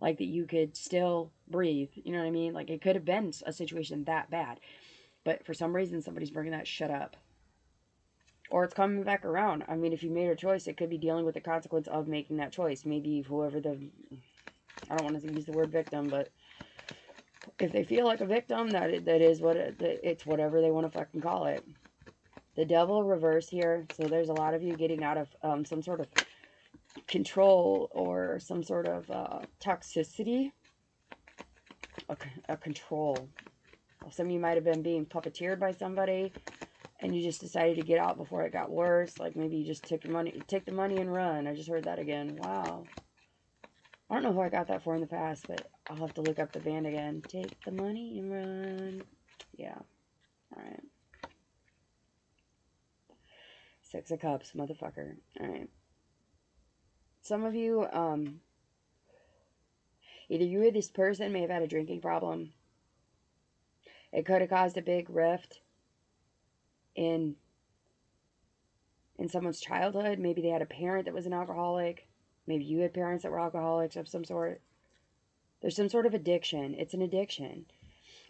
Like, that you could still breathe. You know what I mean? Like, it could have been a situation that bad. But for some reason, somebody's bringing that shit up. Or it's coming back around. I mean, if you made a choice, it could be dealing with the consequence of making that choice. Maybe whoever I don't want to use the word victim, but if they feel like a victim, that is what it's whatever they want to fucking call it. The devil reversed here, so there's a lot of you getting out of some sort of control or some sort of toxicity, a control. Some of you might have been being puppeteered by somebody, and you just decided to get out before it got worse. Like maybe you just took the money and run. I just heard that again. Wow. I don't know who I got that for in the past, but I'll have to look up the band again. Take the money and run. Yeah. All right. Six of Cups, motherfucker. All right. Some of you, either you or this person may have had a drinking problem. It could have caused a big rift in someone's childhood. Maybe they had a parent that was an alcoholic. Maybe you had parents that were alcoholics of some sort. There's some sort of addiction. It's an addiction.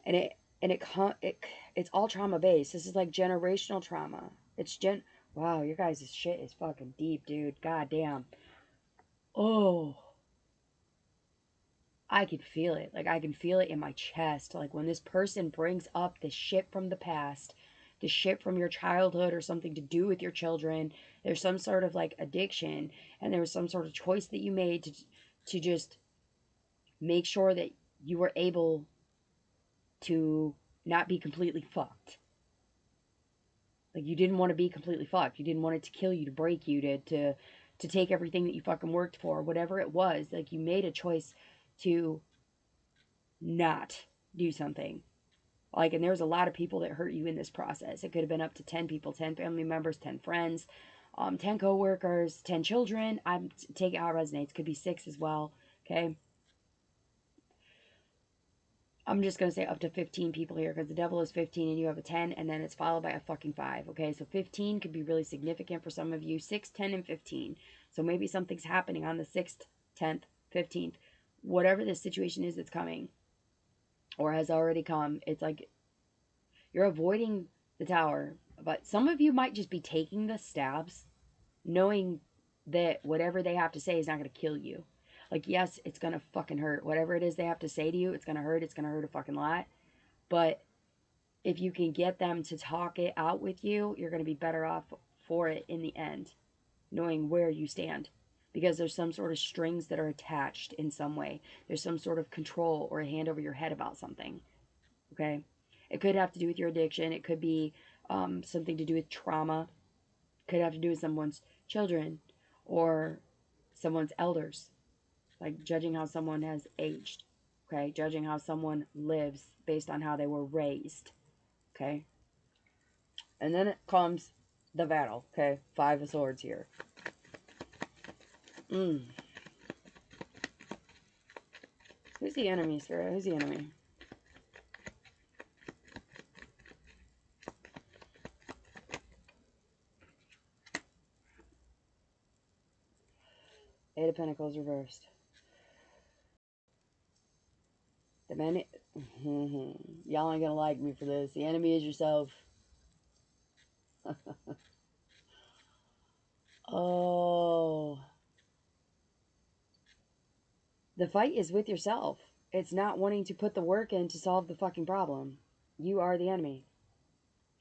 And it's all trauma based. This is like generational trauma. Wow, your guys' shit is fucking deep, dude. God damn. Oh. I can feel it. Like I can feel it in my chest. Like when this person brings up the shit from the past, the shit from your childhood or something to do with your children, there's some sort of like addiction, and there was some sort of choice that you made to just make sure that you were able to not be completely fucked. Like you didn't want to be completely fucked. You didn't want it to kill you, to break you, to take everything that you fucking worked for, whatever it was. Like you made a choice to not do something. Like, and there was a lot of people that hurt you in this process. It could have been up to 10 people, 10 family members, 10 friends, 10 co-workers, 10 children. I'm take it how it resonates. Could be 6 as well. Okay. I'm just going to say up to 15 people here because the devil is 15 and you have a 10, and then it's followed by a fucking 5. Okay. So 15 could be really significant for some of you. 6, 10, and 15. So maybe something's happening on the 6th, 10th, 15th, whatever this situation is that's coming or has already come. It's like you're avoiding the tower, but some of you might just be taking the stabs knowing that whatever they have to say is not going to kill you. Like, yes, it's going to fucking hurt. Whatever it is they have to say to you, it's going to hurt. It's going to hurt a fucking lot. But if you can get them to talk it out with you, you're going to be better off for it in the end, knowing where you stand. Because there's some sort of strings that are attached in some way. There's some sort of control or a hand over your head about something. Okay? It could have to do with your addiction. It could be something to do with trauma. It could have to do with someone's children or someone's elders. Like judging how someone has aged. Okay? Judging how someone lives based on how they were raised. Okay? And then it comes the battle. Okay? 5 of Swords here. Who's the enemy, Sarah? Who's the enemy? Eight of Pentacles reversed. The man... Y'all ain't gonna like me for this. The enemy is yourself. Oh. The fight is with yourself. It's not wanting to put the work in to solve the fucking problem. You are the enemy.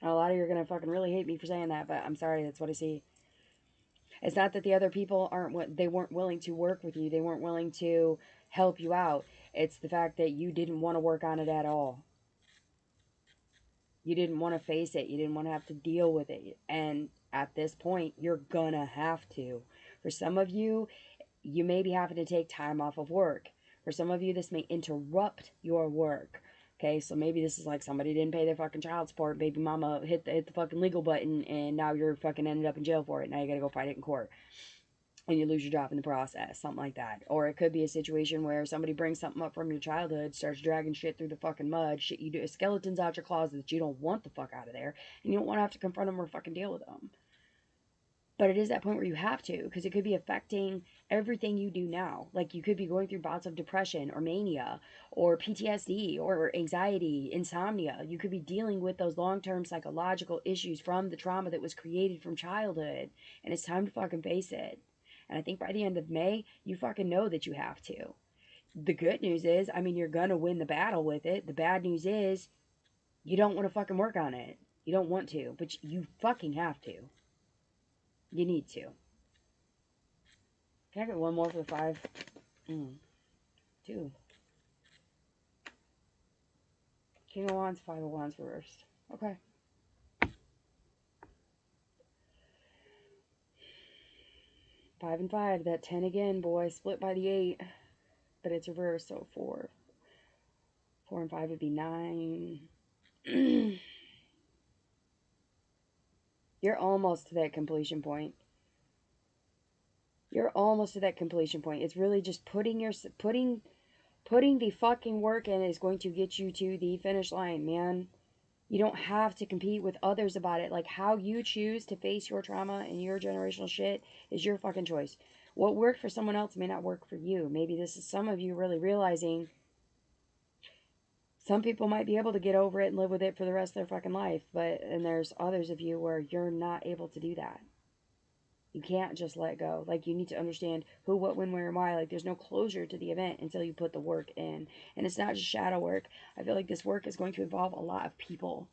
A lot of you are going to fucking really hate me for saying that, but I'm sorry, that's what I see. It's not that the other people they weren't willing to work with you. They weren't willing to help you out. It's the fact that you didn't want to work on it at all. You didn't want to face it. You didn't want to have to deal with it. And at this point, you're going to have to. For some of you, you may be having to take time off of work. For some of you, this may interrupt your work. Okay, so maybe this is like somebody didn't pay their fucking child support. Baby mama hit the fucking legal button, and now you're fucking ended up in jail for it. Now you gotta go fight it in court. And you lose your job in the process. Something like that. Or it could be a situation where somebody brings something up from your childhood, starts dragging shit through the fucking mud. Shit you do, skeletons out your closet that you don't want the fuck out of there. And you don't want to have to confront them or fucking deal with them. But it is that point where you have to, because it could be affecting everything you do now. Like you could be going through bouts of depression or mania or PTSD or anxiety, insomnia. You could be dealing with those long-term psychological issues from the trauma that was created from childhood. And it's time to fucking face it. And I think by the end of May, you fucking know that you have to. The good news is, I mean, you're going to win the battle with it. The bad news is, you don't want to fucking work on it. You don't want to, but you fucking have to. You need to. Can I get one more for the 5? 2. King of Wands, 5 of Wands reversed. Okay. 5 and 5. That 10 again, boy. Split by the 8. But it's reversed, so 4. 4 and 5 would be 9. You're almost to that completion point. You're almost to that completion point. It's really just putting the fucking work in is going to get you to the finish line, man. You don't have to compete with others about it. Like, how you choose to face your trauma and your generational shit is your fucking choice. What worked for someone else may not work for you. Maybe this is some of you really realizing some people might be able to get over it and live with it for the rest of their fucking life. And there's others of you where you're not able to do that. You can't just let go. Like, you need to understand who, what, when, where, and why. Like, there's no closure to the event until you put the work in. And it's not just shadow work. I feel like this work is going to involve a lot of people.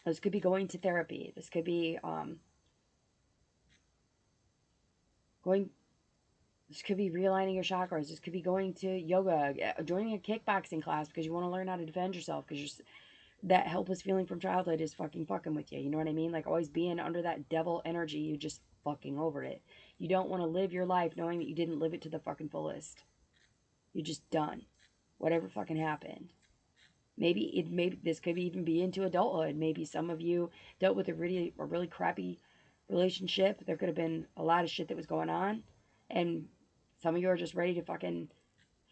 This could be going to therapy. This could be this could be realigning your chakras. This could be going to yoga, joining a kickboxing class because you want to learn how to defend yourself, because that helpless feeling from childhood is fucking with you. You know what I mean? Like, always being under that devil energy, you just fucking over it. You don't want to live your life knowing that you didn't live it to the fucking fullest. You're just done. Whatever fucking happened. Maybe this could even be into adulthood. Maybe some of you dealt with a really crappy relationship. There could have been a lot of shit that was going on, and some of you are just ready to fucking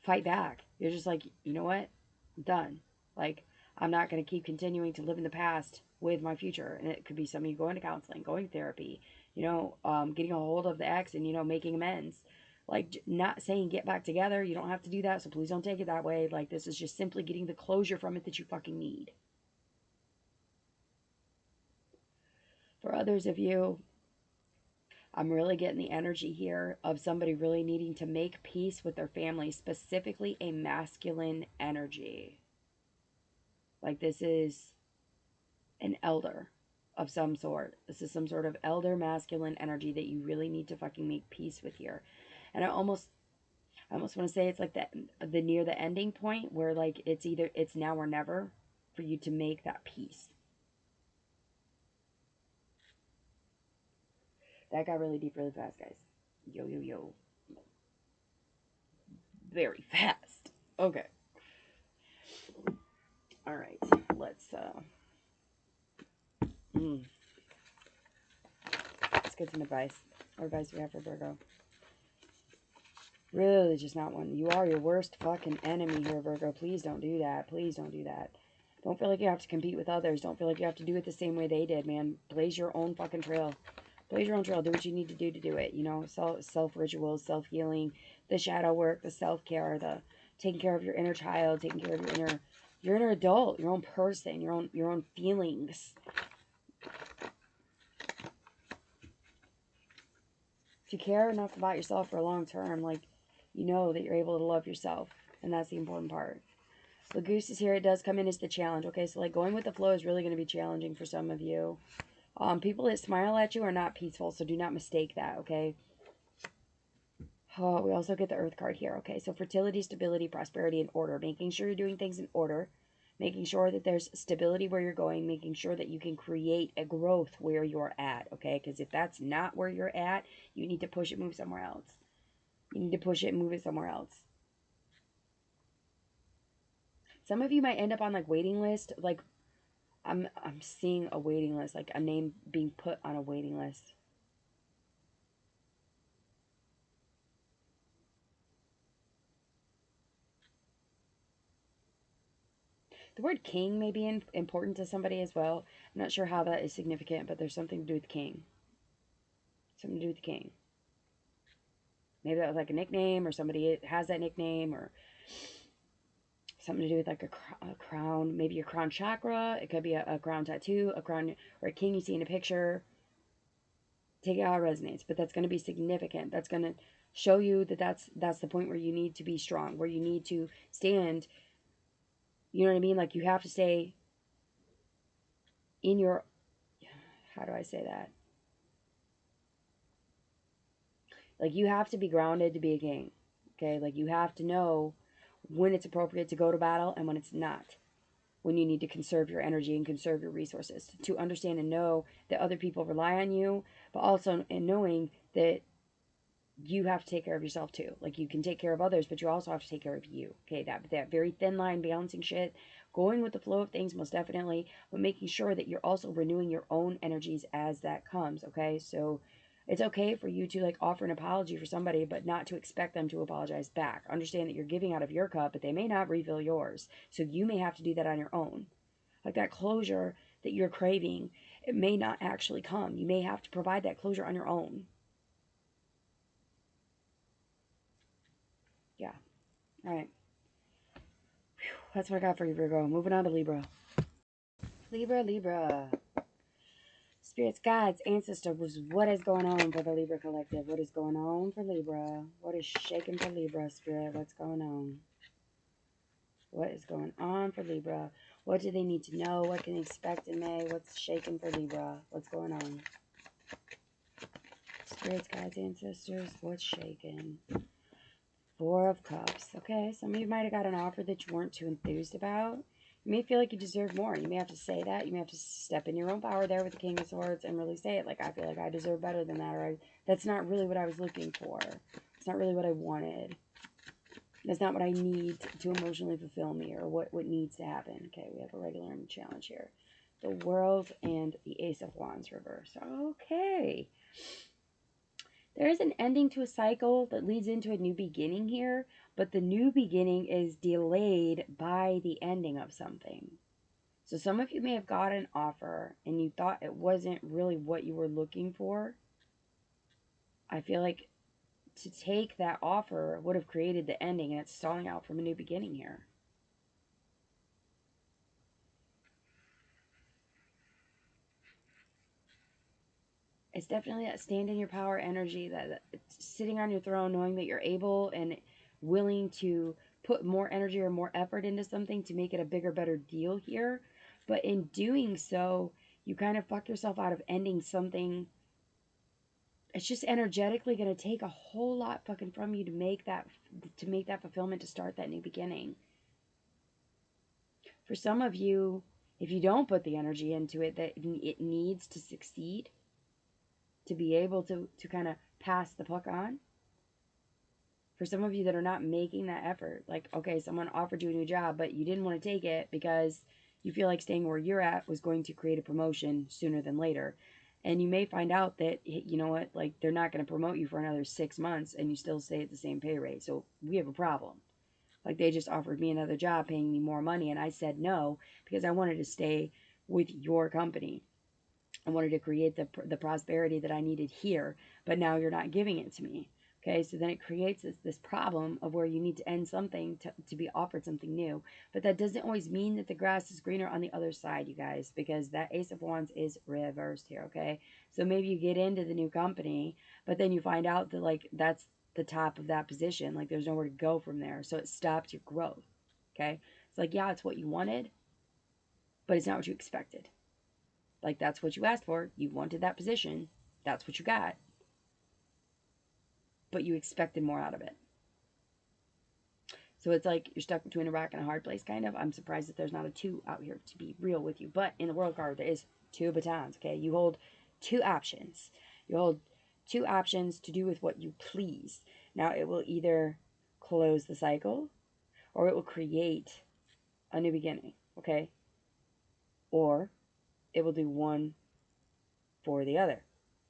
fight back. You're just like, you know what? I'm done. Like, I'm not going to keep continuing to live in the past with my future. And it could be some of you going to counseling, going to therapy, getting a hold of the ex and, making amends. Like, not saying get back together. You don't have to do that, so please don't take it that way. Like, this is just simply getting the closure from it that you fucking need. For others of you, I'm really getting the energy here of somebody really needing to make peace with their family, specifically a masculine energy. Like, this is an elder of some sort. This is some sort of elder masculine energy that you really need to fucking make peace with here. And I almost want to say it's like the near the ending point where, like, it's now or never for you to make that peace. That got really deep really fast, guys. Yo, yo, yo. Very fast. Okay. All right. Let's get some advice. What advice do we have for Virgo? Really just not one. You are your worst fucking enemy here, Virgo. Please don't do that. Please don't do that. Don't feel like you have to compete with others. Don't feel like you have to do it the same way they did, man. Blaze your own fucking trail. Blaze your own trail. Do what you need to do it. You know, self rituals, self healing, the shadow work, the self care, the taking care of your inner child, taking care of your inner adult, your own person, your own feelings. If you care enough about yourself for a long term, like, you know that you're able to love yourself, and that's the important part. The goose is here. It does come in as the challenge. Okay, so like going with the flow is really going to be challenging for some of you. People that smile at you are not peaceful, so do not mistake that, okay? Oh, we also get the Earth card here. Okay, so fertility, stability, prosperity, and order. Making sure you're doing things in order. Making sure that there's stability where you're going. Making sure that you can create a growth where you're at, okay? Because if that's not where you're at, you need to push it, move somewhere else. You need to push it and move it somewhere else. Some of you might end up on, like, waiting list. Like, I'm seeing a waiting list, like a name being put on a waiting list. The word king may be important to somebody as well. I'm not sure how that is significant, but there's something to do with king. Something to do with king. Maybe that was like a nickname, or somebody has that nickname, or something to do with like a crown. Maybe your crown chakra. It could be a crown tattoo, a crown, or a king you see in a picture. Take it how it resonates, but that's going to be significant. That's going to show you that that's the point where you need to be strong, where you need to stand. You know what I mean? Like, you have to stay in your, how do I say that? Like, you have to be grounded to be a king. Okay? Like, you have to know when it's appropriate to go to battle and when it's not. When you need to conserve your energy and conserve your resources. To understand and know that other people rely on you, but also in knowing that you have to take care of yourself too. Like, you can take care of others, but you also have to take care of you. Okay, that very thin line, balancing shit, going with the flow of things, most definitely, but making sure that you're also renewing your own energies as that comes. Okay, so it's okay for you to, like, offer an apology for somebody, but not to expect them to apologize back. Understand that you're giving out of your cup, but they may not refill yours, so you may have to do that on your own. Like, that closure that you're craving, it may not actually come. You may have to provide that closure on your own. Yeah. All right. That's what I got for you, Virgo. Moving on to Libra. Libra. Spirits, guides, ancestors, what is going on for the Libra collective? What is going on for Libra? What is shaking for Libra, Spirit? What's going on? What is going on for Libra? What do they need to know? What can they expect in May? What's shaking for Libra? What's going on? Spirits, guides, ancestors, what's shaking? Four of Cups. Okay, some of you might have got an offer that you weren't too enthused about. You may feel like you deserve more. You may have to say that. You may have to step in your own power there with the King of Swords and really say it. Like, I feel like I deserve better than that. Or that's not really what I was looking for. It's not really what I wanted. That's not what I need to emotionally fulfill me, or what needs to happen. Okay, we have a regular and challenge here. The World and the Ace of Wands reverse. Okay. There is an ending to a cycle that leads into a new beginning here, but the new beginning is delayed by the ending of something. So some of you may have got an offer and you thought it wasn't really what you were looking for. I feel like to take that offer would have created the ending, and it's stalling out from a new beginning here. It's definitely that stand in your power energy, that sitting on your throne, knowing that you're able and willing to put more energy or more effort into something to make it a bigger, better deal here. But in doing so, you kind of fuck yourself out of ending something. It's just energetically going to take a whole lot fucking from you to make that fulfillment, to start that new beginning. For some of you, if you don't put the energy into it that it needs to succeed, to be able to kind of pass the puck on. For some of you that are not making that effort, like, okay, someone offered you a new job, but you didn't want to take it because you feel like staying where you're at was going to create a promotion sooner than later. And you may find out that, you know what, like, they're not going to promote you for another 6 months and you still stay at the same pay rate. So we have a problem. Like, they just offered me another job paying me more money, and I said no because I wanted to stay with your company. I wanted to create the prosperity that I needed here, but now you're not giving it to me. Okay, so then it creates this problem of where you need to end something to be offered something new. But that doesn't always mean that the grass is greener on the other side, you guys, because that Ace of Wands is reversed here, okay? So maybe you get into the new company, but then you find out that, like, that's the top of that position. Like, there's nowhere to go from there. So it stops your growth, okay? It's like, yeah, it's what you wanted, but it's not what you expected. Like, that's what you asked for. You wanted that position. That's what you got. But you expected more out of it. So it's like you're stuck between a rock and a hard place, kind of. I'm surprised that there's not a 2 out here, to be real with you. But in the world card, there is 2 batons, okay? You hold 2 options. You hold 2 options to do with what you please. Now, it will either close the cycle or it will create a new beginning, okay? Or it will do one for the other,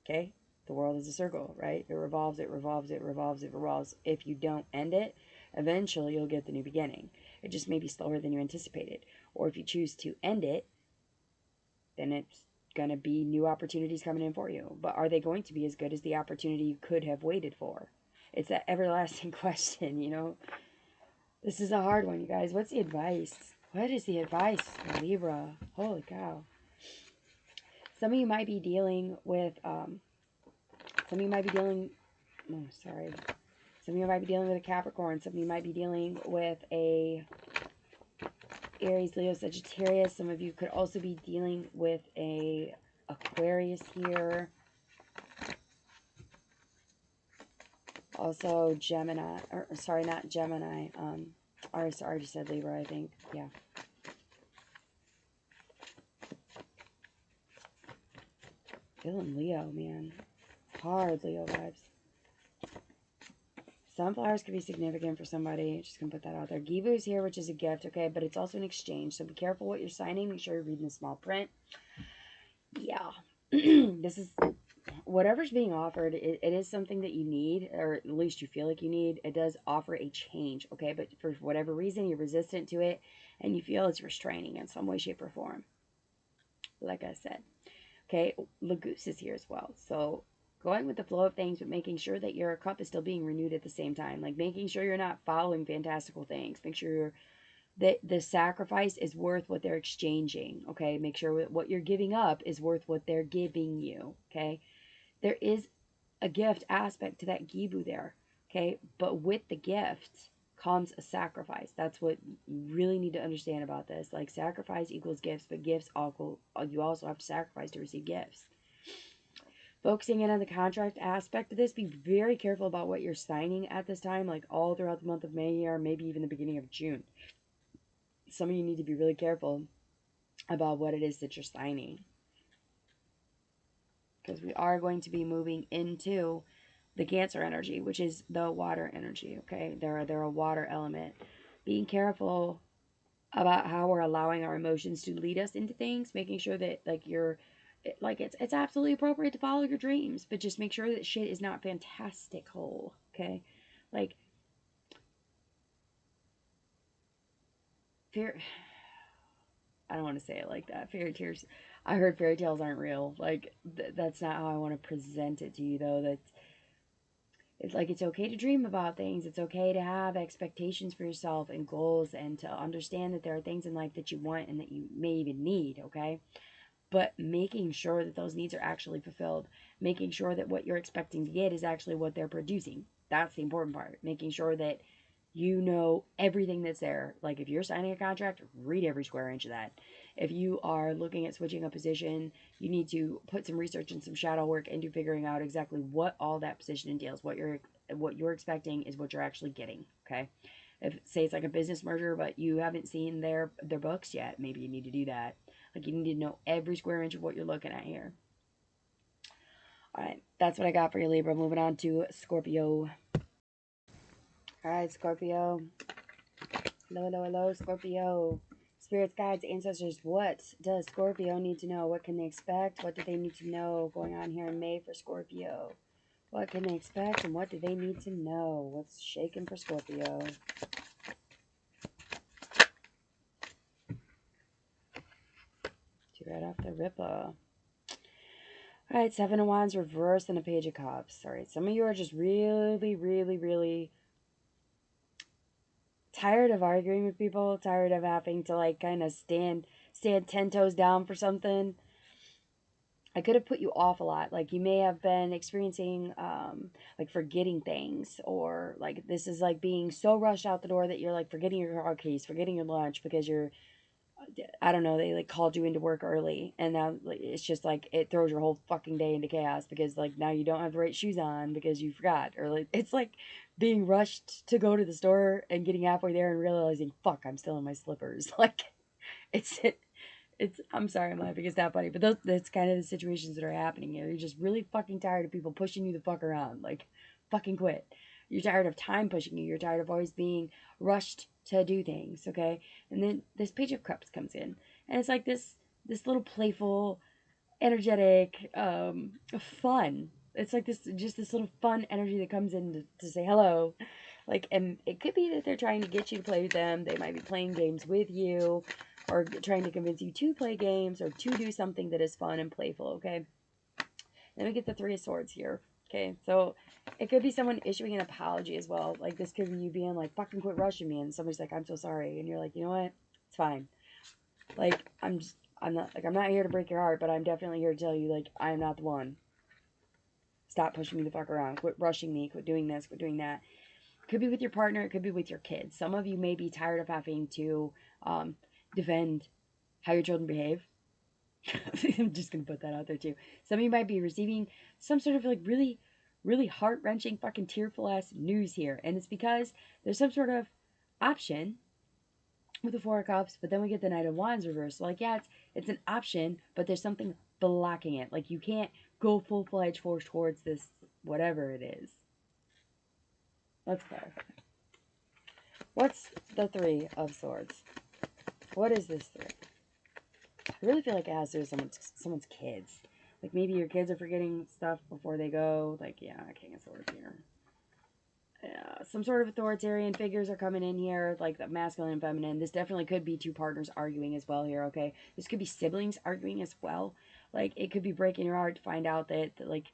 okay? The world is a circle, right? It revolves, it revolves, it revolves, it revolves. If you don't end it, eventually you'll get the new beginning. It just may be slower than you anticipated. Or if you choose to end it, then it's going to be new opportunities coming in for you. But are they going to be as good as the opportunity you could have waited for? It's that everlasting question, you know? This is a hard one, you guys. What's the advice? What is the advice for Libra? Holy cow. Some of you might be dealing with, some of you might be dealing with a Capricorn. Some of you might be dealing with a Aries, Leo, Sagittarius. Some of you could also be dealing with a Aquarius here. Also Gemini, or sorry, not Gemini. I already said Libra, I think. Yeah. Feeling Leo, man. Hard Leo vibes. Sunflowers could be significant for somebody. Just gonna put that out there. Givu's here, which is a gift, okay? But it's also an exchange. So be careful what you're signing. Make sure you're reading the small print. Yeah. This is whatever's being offered. It is something that you need, or at least you feel like you need. It does offer a change, okay? But for whatever reason, you're resistant to it, and you feel it's restraining in some way, shape, or form. Like I said. Okay, Lagoose is here as well. So going with the flow of things, but making sure that your cup is still being renewed at the same time. Like making sure you're not following fantastical things. Make sure that the sacrifice is worth what they're exchanging. Okay, make sure what you're giving up is worth what they're giving you. Okay, there is a gift aspect to that Gibu there. Okay, but with the gift comes a sacrifice. That's what you really need to understand about this. Like sacrifice equals gifts, but gifts also, you also have to sacrifice to receive gifts. Focusing in on the contract aspect of this, be very careful about what you're signing at this time, like all throughout the month of May or maybe even the beginning of June. Some of you need to be really careful about what it is that you're signing, because we are going to be moving into the Cancer energy, which is the water energy, okay? They're a water element. Being careful about how we're allowing our emotions to lead us into things, making sure that, like, it's absolutely appropriate to follow your dreams, but just make sure that shit is not fantastical, okay? Like, fear, I don't want to say it like that. I heard fairy tales aren't real. Like, that's not how I want to present it to you, though. It's like, it's okay to dream about things. It's okay to have expectations for yourself and goals, and to understand that there are things in life that you want and that you may even need, okay? But making sure that those needs are actually fulfilled. Making sure that what you're expecting to get is actually what they're producing. That's the important part. Making sure that you know everything that's there. Like, if you're signing a contract, read every square inch of that. If you are looking at switching a position, you need to put some research and some shadow work into figuring out exactly what all that position entails. What you're expecting is what you're actually getting, okay? If, say, it's like a business merger, but you haven't seen their books yet, maybe you need to do that. Like, you need to know every square inch of what you're looking at here. All right, that's what I got for you, Libra. Moving on to Scorpio. All right, Scorpio. Hello, hello, hello, Scorpio. Spirits, guides, ancestors, what does Scorpio need to know? What can they expect? What do they need to know going on here in May for Scorpio? What can they expect and what do they need to know? What's shaking for Scorpio? Right off the ripper. All right, Seven of Wands reversed and a Page of Cups. All right, some of you are just really, really, really tired of arguing with people, tired of having to like kind of stand 10 toes down for something. I could have put you off a lot. Like you may have been experiencing like forgetting things, or like this is like being so rushed out the door that you're like forgetting your car keys, forgetting your lunch because you're, I don't know, they like called you into work early, and now like, it's just like it throws your whole fucking day into chaos because like now you don't have the right shoes on because you forgot, or like it's like being rushed to go to the store and getting halfway there and realizing, fuck, I'm still in my slippers. Like it's it's, I'm sorry, I'm laughing, it's not funny, but that's kind of the situations that are happening here. You're just really fucking tired of people pushing you the fuck around. Like, fucking quit. You're tired of time pushing you. You're tired of always being rushed to do things, okay? And then this Page of Cups comes in, and it's like this little playful, energetic, fun. It's like this little fun energy that comes in to say hello. Like, and it could be that they're trying to get you to play with them. They might be playing games with you, or trying to convince you to play games or to do something that is fun and playful, okay? Then we get the Three of Swords here, okay? So it could be someone issuing an apology as well. Like, this could be you being like, fucking quit rushing me, and somebody's like, I'm so sorry. And you're like, you know what? It's fine. Like, I'm not here to break your heart, but I'm definitely here to tell you, like, I'm not the one. Stop pushing me the fuck around. Quit rushing me. Quit doing this. Quit doing that. It could be with your partner. It could be with your kids. Some of you may be tired of having to defend how your children behave. I'm just going to put that out there too. Some of you might be receiving some sort of like really, really heart-wrenching, fucking tearful ass news here. And it's because there's some sort of option with the Four of Cups, but then we get the Knight of Wands reversed. So like, yeah, it's an option, but there's something blocking it. Like you can't go full-fledged force towards this, whatever it is. Let's clarify. What's the Three of Swords? What is this three? I really feel like it has to do with someone's kids. Like maybe your kids are forgetting stuff before they go. Like, yeah, King of Swords here. Yeah, some sort of authoritarian figures are coming in here, like the masculine and feminine. This definitely could be two partners arguing as well here, okay? This could be siblings arguing as well. Like, it could be breaking your heart to find out that like,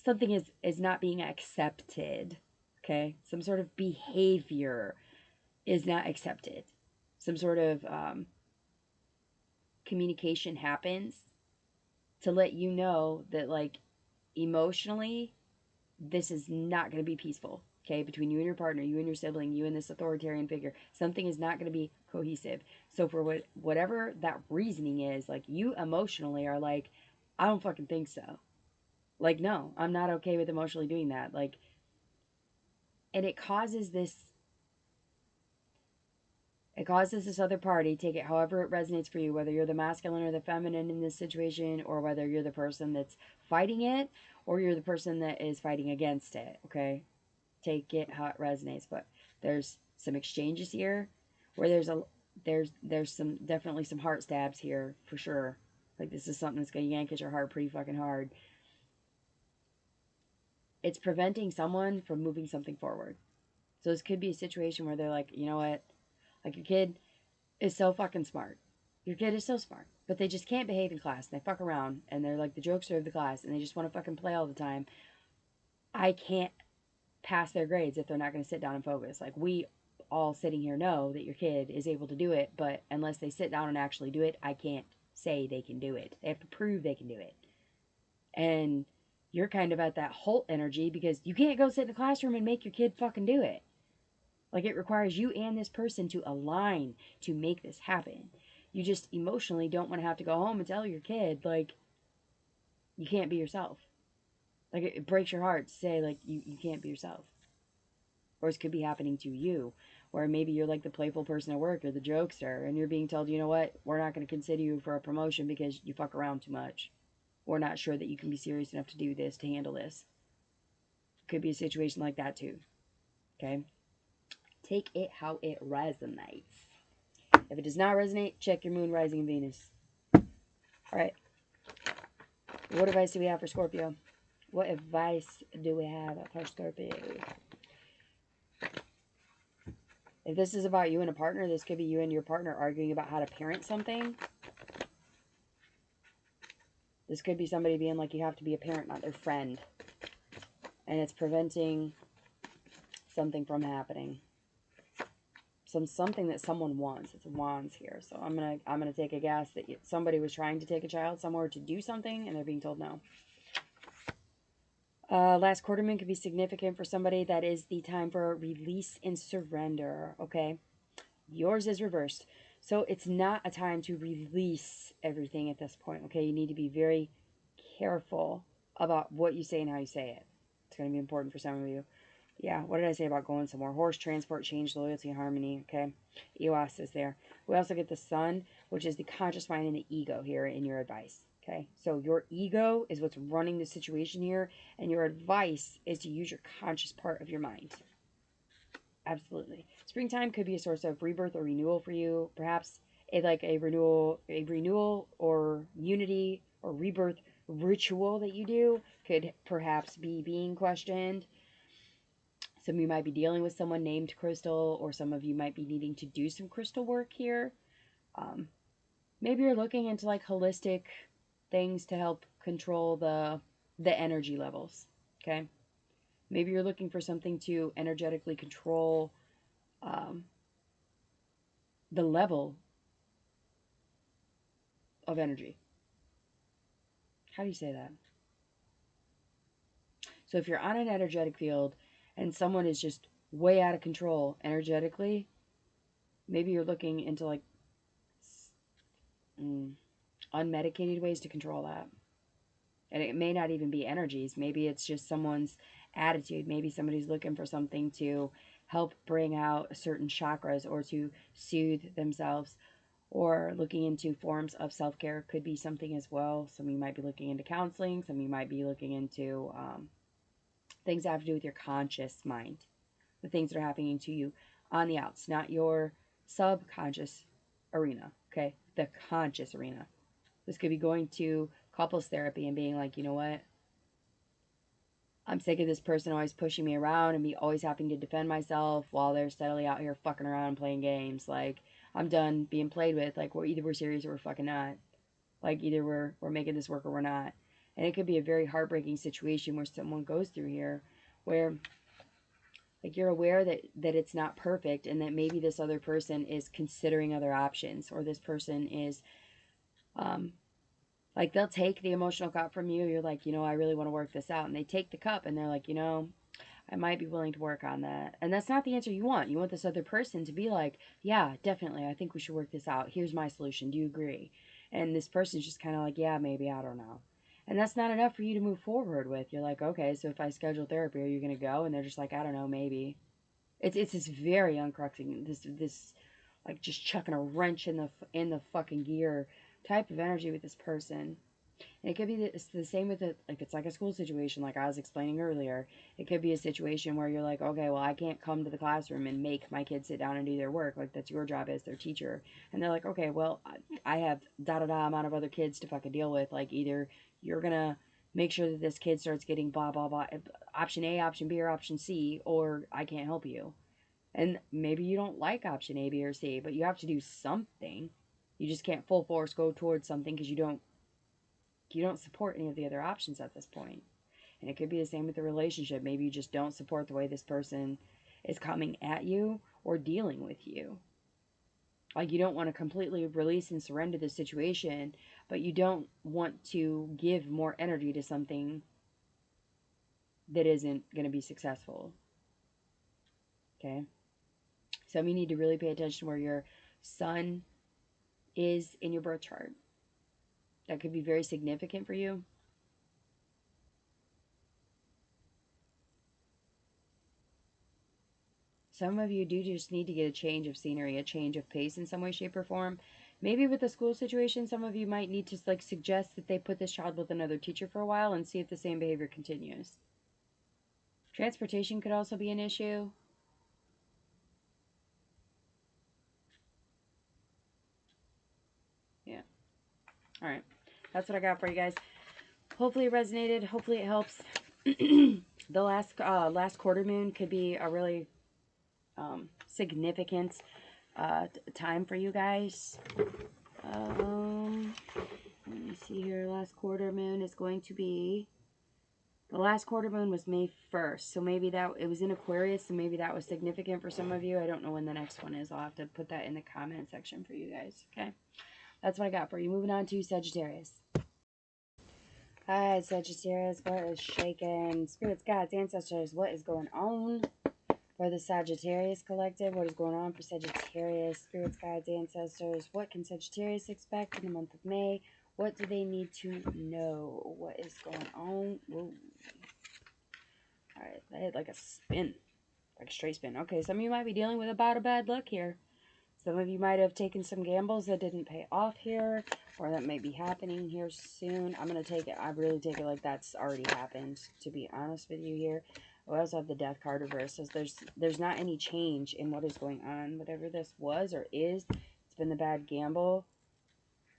something is not being accepted, okay? Some sort of behavior is not accepted. Some sort of communication happens to let you know that, like, emotionally, this is not going to be peaceful, okay? Between you and your partner, you and your sibling, you and this authoritarian figure, something is not going to be cohesive. So for whatever that reasoning is, like, you emotionally are like, I don't fucking think so. Like, no, I'm not okay with emotionally doing that. Like, and it causes this other party, take it however it resonates for you, whether you're the masculine or the feminine in this situation, or whether you're the person that's fighting it, or you're the person that is fighting against it, okay? Take it how it resonates. But there's some exchanges here where there's some, definitely some heart stabs here for sure. Like, this is something that's going to yank at your heart pretty fucking hard. It's preventing someone from moving something forward. So this could be a situation where they're like, you know what? Like, your kid is so fucking smart. Your kid is so smart, but they just can't behave in class. They fuck around, and they're like the jokester of the class, and they just want to fucking play all the time. I can't pass their grades if they're not going to sit down and focus. Like, we all sitting here know that your kid is able to do it, but unless they sit down and actually do it, I can't say they can do it. They have to prove they can do it. And you're kind of at that halt energy because you can't go sit in the classroom and make your kid fucking do it. Like, it requires you and this person to align to make this happen. You just emotionally don't want to have to go home and tell your kid, like, you can't be yourself. Like, it breaks your heart to say, like, you can't be yourself. Or it could be happening to you, where maybe you're like the playful person at work or the jokester, and you're being told, you know what, we're not going to consider you for a promotion because you fuck around too much. We're not sure that you can be serious enough to do this, to handle this. Could be a situation like that too. Okay? Take it how it resonates. If it does not resonate, check your moon, rising, and Venus. Alright. What advice do we have for Scorpio? What advice do we have for Scorpio? If this is about you and a partner, this could be you and your partner arguing about how to parent something. This could be somebody being like, you have to be a parent, not their friend. And it's preventing something from happening. Something that someone wants. It's wands here. So I'm gonna take a guess that somebody was trying to take a child somewhere to do something, and they're being told no. Last quarter moon could be significant for somebody. That is the time for release and surrender. Okay, yours is reversed. So it's not a time to release everything at this point. Okay, you need to be very careful about what you say and how you say it. It's going to be important for some of you. Yeah, what did I say about going somewhere? Horse, transport, change, loyalty, harmony, okay? EOS is there. We also get the sun, which is the conscious mind and the ego here in your advice, okay? So your ego is what's running the situation here, and your advice is to use your conscious part of your mind. Absolutely. Springtime could be a source of rebirth or renewal for you. Perhaps a renewal or unity or rebirth ritual that you do could perhaps be being questioned. Some of you might be dealing with someone named Crystal, or some of you might be needing to do some crystal work here. Maybe you're looking into like holistic things to help control the energy levels. Okay. Maybe you're looking for something to energetically control the level of energy. How do you say that? So if you're on an energetic field and someone is just way out of control energetically, maybe you're looking into like unmedicated ways to control that. And it may not even be energies. Maybe it's just someone's attitude. Maybe somebody's looking for something to help bring out certain chakras or to soothe themselves, or looking into forms of self-care could be something as well. Some of you might be looking into counseling. Some of you might be looking into things that have to do with your conscious mind, the things that are happening to you on the outs, not your subconscious arena, okay? The conscious arena. This could be going to couples therapy and being like, you know what? I'm sick of this person always pushing me around and me always having to defend myself while they're steadily out here fucking around and playing games. Like, I'm done being played with. Like, we're serious or we're fucking not. Like, either we're making this work or we're not. And it could be a very heartbreaking situation where someone goes through here where, like, you're aware that it's not perfect, and that maybe this other person is considering other options, or this person is like, they'll take the emotional cup from you. You're like, you know, I really want to work this out. And they take the cup and they're like, you know, I might be willing to work on that. And that's not the answer you want. You want this other person to be like, yeah, definitely, I think we should work this out. Here's my solution. Do you agree? And this person's just kind of like, yeah, maybe, I don't know. And that's not enough for you to move forward with. You're like, okay, so if I schedule therapy, are you going to go? And they're just like, I don't know, maybe. It's this very uncruxing, this like just chucking a wrench in the fucking gear type of energy with this person. And it could be the same with it, like it's like a school situation, like I was explaining earlier. It could be a situation where you're like, okay, well, I can't come to the classroom and make my kids sit down and do their work. Like, that's your job as their teacher. And they're like, okay, well, I have da-da-da amount of other kids to fucking deal with. Like, either you're going to make sure that this kid starts getting blah, blah, blah, option A, option B, or option C, or I can't help you. And maybe you don't like option A, B, or C, but you have to do something. You just can't full force go towards something because you don't support any of the other options at this point. And it could be the same with the relationship. Maybe you just don't support the way this person is coming at you or dealing with you. Like, you don't want to completely release and surrender the situation, but you don't want to give more energy to something that isn't going to be successful. Okay? So you need to really pay attention to where your sun is in your birth chart. That could be very significant for you. Some of you do just need to get a change of scenery, a change of pace in some way, shape, or form. Maybe with the school situation, some of you might need to like suggest that they put this child with another teacher for a while and see if the same behavior continues. Transportation could also be an issue. Yeah. All right. That's what I got for you guys. Hopefully it resonated. Hopefully it helps. The last quarter moon could be a really significant time for you guys. Let me see here. Last quarter moon is going to be... The last quarter moon was May 1st. So maybe that... It was in Aquarius, so maybe that was significant for some of you. I don't know when the next one is. I'll have to put that in the comment section for you guys. Okay? That's what I got for you. Moving on to Sagittarius. Hi, Sagittarius. What is shaking? Spirits, gods, ancestors, what is going on for the Sagittarius collective? What is going on for Sagittarius? Spirits, guides, ancestors. What can Sagittarius expect in the month of May? What do they need to know? What is going on? Whoa. Alright, I had like a spin. Like a straight spin. Okay, some of you might be dealing with a bout of bad luck here. Some of you might have taken some gambles that didn't pay off here, or that may be happening here soon. I'm going to take it, I really take it like that's already happened, to be honest with you here. We also have the Death card reversed. So there's not any change in what is going on. Whatever this was or is, it's been the bad gamble.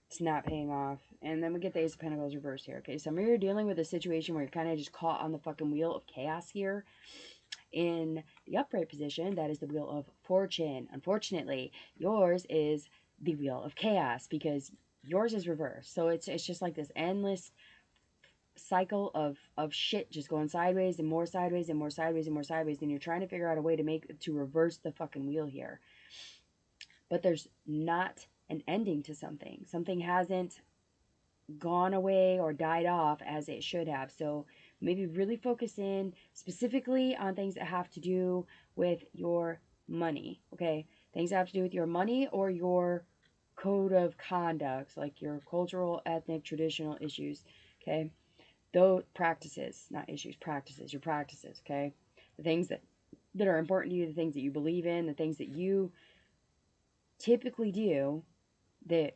It's not paying off. And then we get the Ace of Pentacles reversed here. Okay, some of you are dealing with a situation where you're kind of just caught on the fucking wheel of chaos here. In the upright position, that is the Wheel of Fortune. Unfortunately, yours is the Wheel of Chaos because yours is reversed. So it's just like this endless cycle of shit just going sideways and more sideways and more sideways and more sideways. And you're trying to figure out a way to reverse the fucking wheel here. But there's not an ending to something. Something hasn't gone away or died off as it should have. So maybe really focus in specifically on things that have to do with your money. Okay, things that have to do with your money or your code of conduct, like your cultural, ethnic, traditional issues. Okay, those practices, not issues, practices, your practices. Okay, the things that are important to you, the things that you believe in, the things that you typically do that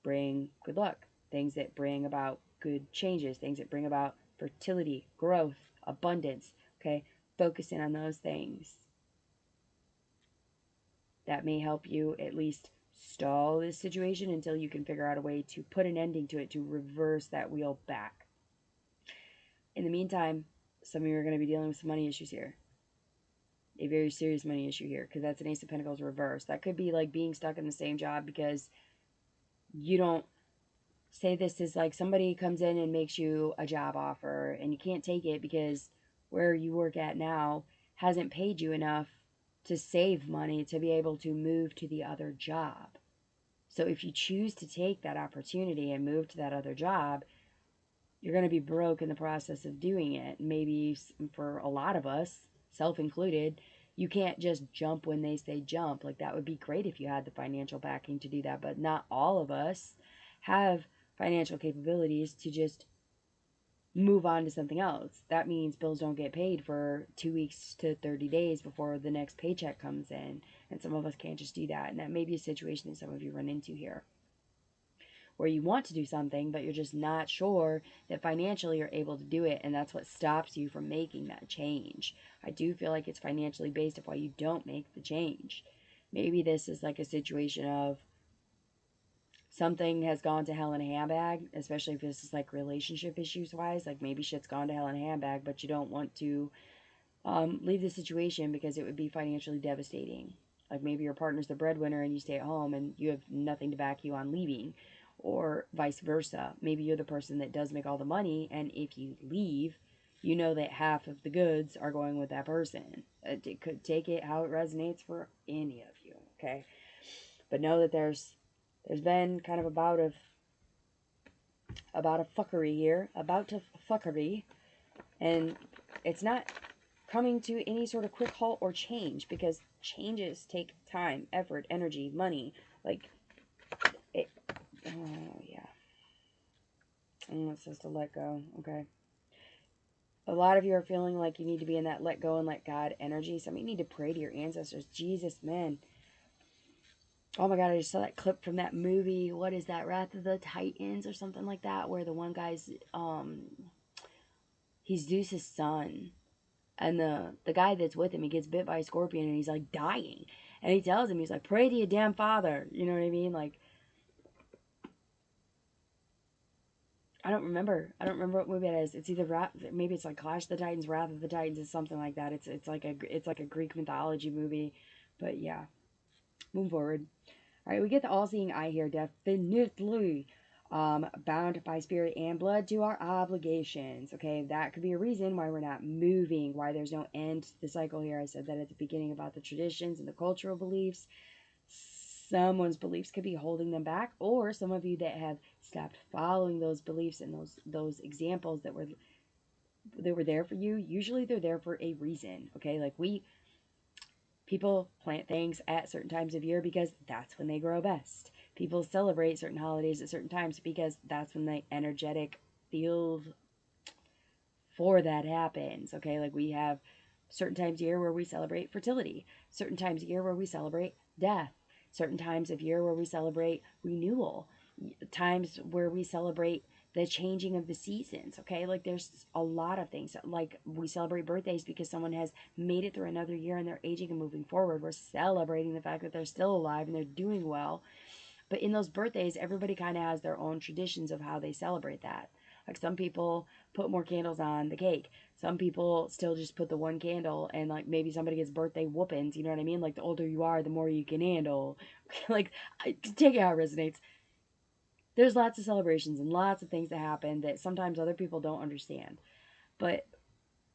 bring good luck, things that bring about good changes, things that bring about fertility, growth, abundance. Okay, focus in on those things. That may help you at least stall this situation until you can figure out a way to put an ending to it, to reverse that wheel back. In the meantime, some of you are going to be dealing with some money issues here. A very serious money issue here, because that's an Ace of Pentacles reversed. That could be like being stuck in the same job because you don't... Say this is like somebody comes in and makes you a job offer and you can't take it because where you work at now hasn't paid you enough to save money to be able to move to the other job. So if you choose to take that opportunity and move to that other job, you're going to be broke in the process of doing it. Maybe for a lot of us, self included, you can't just jump when they say jump. Like that would be great if you had the financial backing to do that, but not all of us have financial capabilities to just move on to something else. That means bills don't get paid for 2 weeks to 30 days before the next paycheck comes in. And some of us can't just do that. And that may be a situation that some of you run into here, where you want to do something, but you're just not sure that financially you're able to do it. And that's what stops you from making that change. I do feel like it's financially based of why you don't make the change. Maybe this is like a situation of something has gone to hell in a handbag, especially if this is like relationship issues wise. Like maybe shit's gone to hell in a handbag, but you don't want to leave the situation because it would be financially devastating. Like maybe your partner's the breadwinner and you stay at home and you have nothing to back you on leaving, or vice versa. Maybe you're the person that does make all the money, and if you leave, you know that half of the goods are going with that person. It could take it how it resonates for any of you, okay? But know that there's been kind of a bout of fuckery here, and it's not coming to any sort of quick halt or change, because changes take time, effort, energy, money. Like it. Oh yeah. And it says to let go. Okay. A lot of you are feeling like you need to be in that let go and let God energy. Some of you need to pray to your ancestors. Jesus, man. Oh my God, I just saw that clip from that movie. What is that? Wrath of the Titans or something like that, where the one guy's, he's Zeus's son. And the guy that's with him, he gets bit by a scorpion and he's like dying. And he tells him, he's like, pray to your damn father. You know what I mean? Like, I don't remember what movie it is. It's either maybe it's like Clash of the Titans, Wrath of the Titans, is something like that. It's like a Greek mythology movie. But yeah, moving forward. All right, we get the all-seeing eye here, definitely. bound by spirit and blood to our obligations. Okay, that could be a reason why we're not moving, why there's no end to the cycle here. I said that at the beginning about the traditions and the cultural beliefs. Someone's beliefs could be holding them back, or some of you that have stopped following those beliefs and those examples that were there for you. Usually they're there for a reason. Okay, like people plant things at certain times of year because that's when they grow best. People celebrate certain holidays at certain times because that's when the energetic field for that happens. Okay, like we have certain times a year where we celebrate fertility, certain times a year where we celebrate death, certain times of year where we celebrate renewal, times where we celebrate the changing of the seasons. Okay, like there's a lot of things. Like we celebrate birthdays because someone has made it through another year and they're aging and moving forward. We're celebrating the fact that they're still alive and they're doing well. But in those birthdays, everybody kind of has their own traditions of how they celebrate that. Like some people put more candles on the cake. Some people still just put the one candle, and like maybe somebody gets birthday whoopings. You know what I mean? Like the older you are, the more you can handle. Like, take it how it resonates. There's lots of celebrations and lots of things that happen that sometimes other people don't understand. But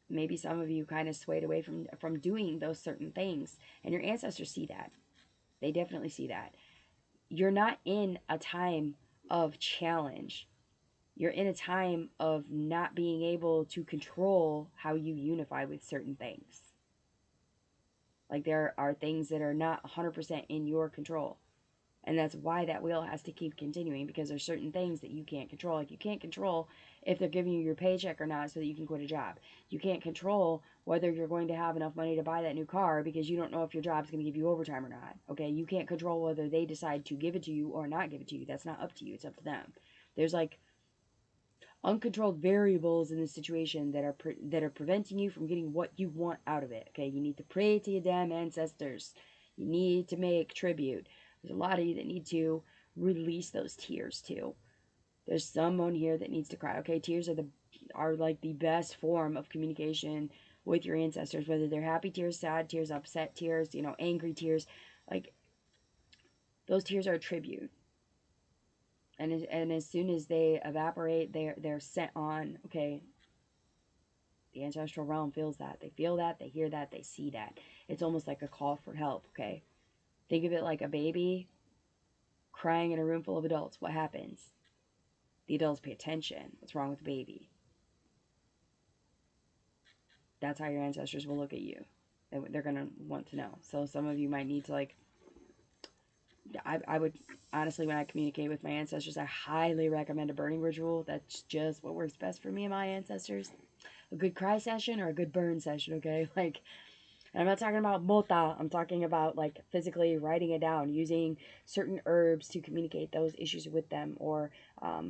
maybe some of you kind of swayed away from doing those certain things, and your ancestors see that. They definitely see that. You're not in a time of challenge. You're in a time of not being able to control how you unify with certain things. Like there are things that are not 100% in your control. And that's why that wheel has to keep continuing, because there's certain things that you can't control. Like you can't control if they're giving you your paycheck or not so that you can quit a job. You can't control whether you're going to have enough money to buy that new car because you don't know if your job's going to give you overtime or not. Okay, you can't control whether they decide to give it to you or not give it to you. That's not up to you. It's up to them. There's like uncontrolled variables in this situation that are preventing you from getting what you want out of it. Okay, you need to pray to your damn ancestors. You need to make tribute. There's a lot of you that need to release those tears too. There's someone here that needs to cry. Okay, tears are like the best form of communication with your ancestors, whether they're happy tears, sad tears, upset tears, angry tears. Like those tears are a tribute. And as soon as they evaporate, they're sent on. Okay, the ancestral realm feels that. They feel that. They hear that. They see that. It's almost like a call for help. Okay, think of it like a baby crying in a room full of adults. What happens? The adults pay attention. What's wrong with the baby? That's how your ancestors will look at you. They're gonna want to know. So some of you might need to I would honestly, when I communicate with my ancestors, I highly recommend a burning ritual. That's just what works best for me and my ancestors. A good cry session or a good burn session, okay? Like, and I'm not talking about mota. I'm talking about like physically writing it down, using certain herbs to communicate those issues with them, or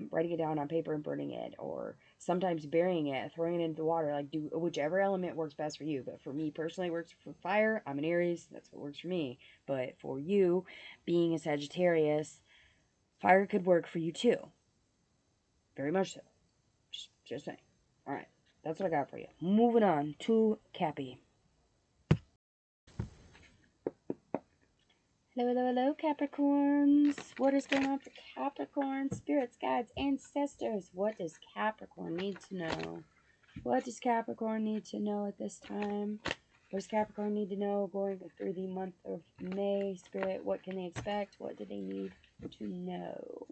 writing it down on paper and burning it, or sometimes burying it, throwing it into the water. Like, do whichever element works best for you. But for me personally, it works for fire. I'm an Aries. That's what works for me. But for you, being a Sagittarius, fire could work for you too. Very much so. Just saying. All right. That's what I got for you. Moving on to Cappy. Hello, hello, hello, Capricorns. What is going on for Capricorn? Spirits, guides, ancestors. What does Capricorn need to know? What does Capricorn need to know at this time? What does Capricorn need to know going through the month of May? Spirit, what can they expect? What do they need to know?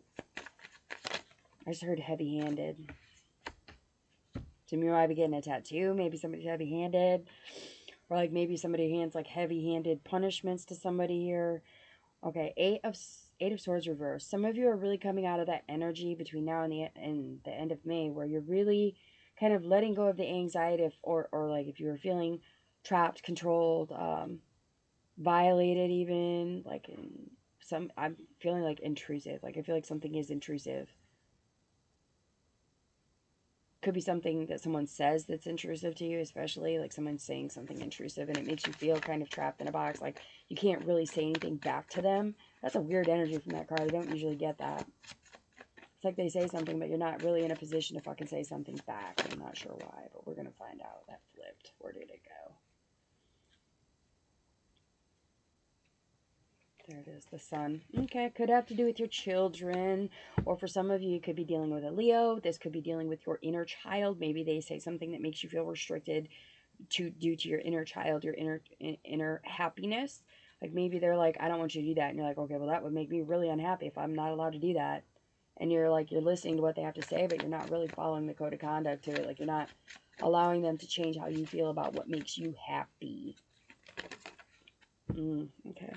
I just heard heavy-handed. Some of you might be getting a tattoo. Maybe somebody's heavy-handed. Or like maybe somebody hands like heavy-handed punishments to somebody here. Okay, Eight of Swords reversed. Some of you are really coming out of that energy between now and the end of May, where you're really kind of letting go of the anxiety, or like if you were feeling trapped, controlled, violated, even like I'm feeling like intrusive. Like I feel like something is intrusive. Could be something that someone says that's intrusive to you, especially like someone saying something intrusive and it makes you feel kind of trapped in a box, like you can't really say anything back to them. That's a weird energy from that card. I don't usually get that. It's like they say something but you're not really in a position to fucking say something back. I'm not sure why, but we're gonna find out. That flipped. Where did it go? There it is, the sun. Okay, could have to do with your children, or for some of you, you could be dealing with a Leo. This could be dealing with your inner child. Maybe they say something that makes you feel restricted due to your inner child, your inner happiness. Like maybe they're like, I don't want you to do that, and you're like, okay, well that would make me really unhappy if I'm not allowed to do that. And you're like, you're listening to what they have to say, but you're not really following the code of conduct to it. Like you're not allowing them to change how you feel about what makes you happy. Okay.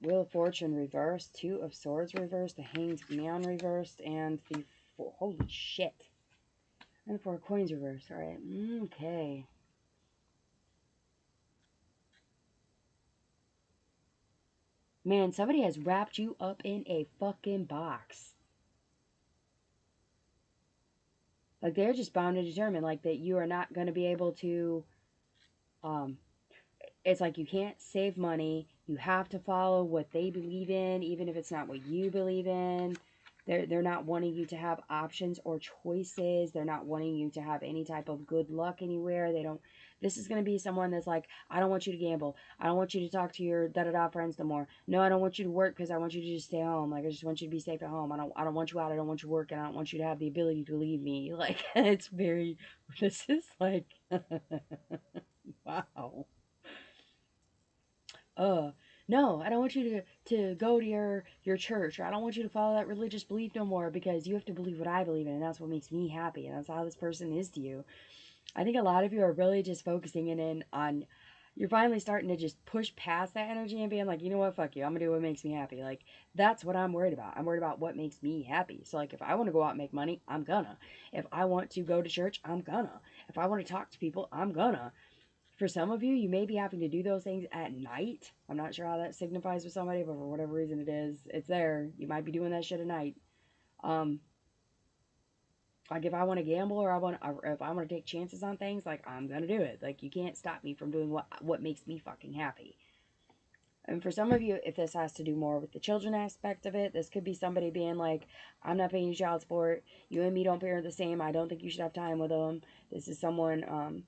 Wheel of Fortune reversed, Two of Swords reversed, the Hanged Man reversed, and the holy shit. And the Four of Coins reversed. Alright. Okay. Man, somebody has wrapped you up in a fucking box. Like, they're just bound and determined, like, that you are not going to be able to, it's like you can't save money. You have to follow what they believe in, even if it's not what you believe in. They're not wanting you to have options or choices. They're not wanting you to have any type of good luck anywhere. They don't. This is going to be someone that's like, I don't want you to gamble. I don't want you to talk to your da-da-da friends no more. No, I don't want you to work because I want you to just stay home. Like, I just want you to be safe at home. I don't want you out. I don't want you working. I don't want you to have the ability to leave me. Like, it's very, this is like, wow. No, I don't want you to go to your church, or I don't want you to follow that religious belief no more because you have to believe what I believe in, and that's what makes me happy, and that's how this person is to you. I think a lot of you are really just focusing in on, you're finally starting to just push past that energy and being like, you know what, fuck you, I'm gonna do what makes me happy. Like, that's what I'm worried about. I'm worried about what makes me happy. So, like, if I want to go out and make money, I'm gonna. If I want to go to church, I'm gonna. If I want to talk to people, I'm gonna. For some of you, you may be having to do those things at night. I'm not sure how that signifies with somebody, but for whatever reason it is, it's there. You might be doing that shit at night. Like if I want to gamble or if I want to take chances on things, like I'm gonna do it. Like you can't stop me from doing what makes me fucking happy. And for some of you, if this has to do more with the children aspect of it, this could be somebody being like, I'm not paying you child support. You and me don't parent the same. I don't think you should have time with them. This is someone,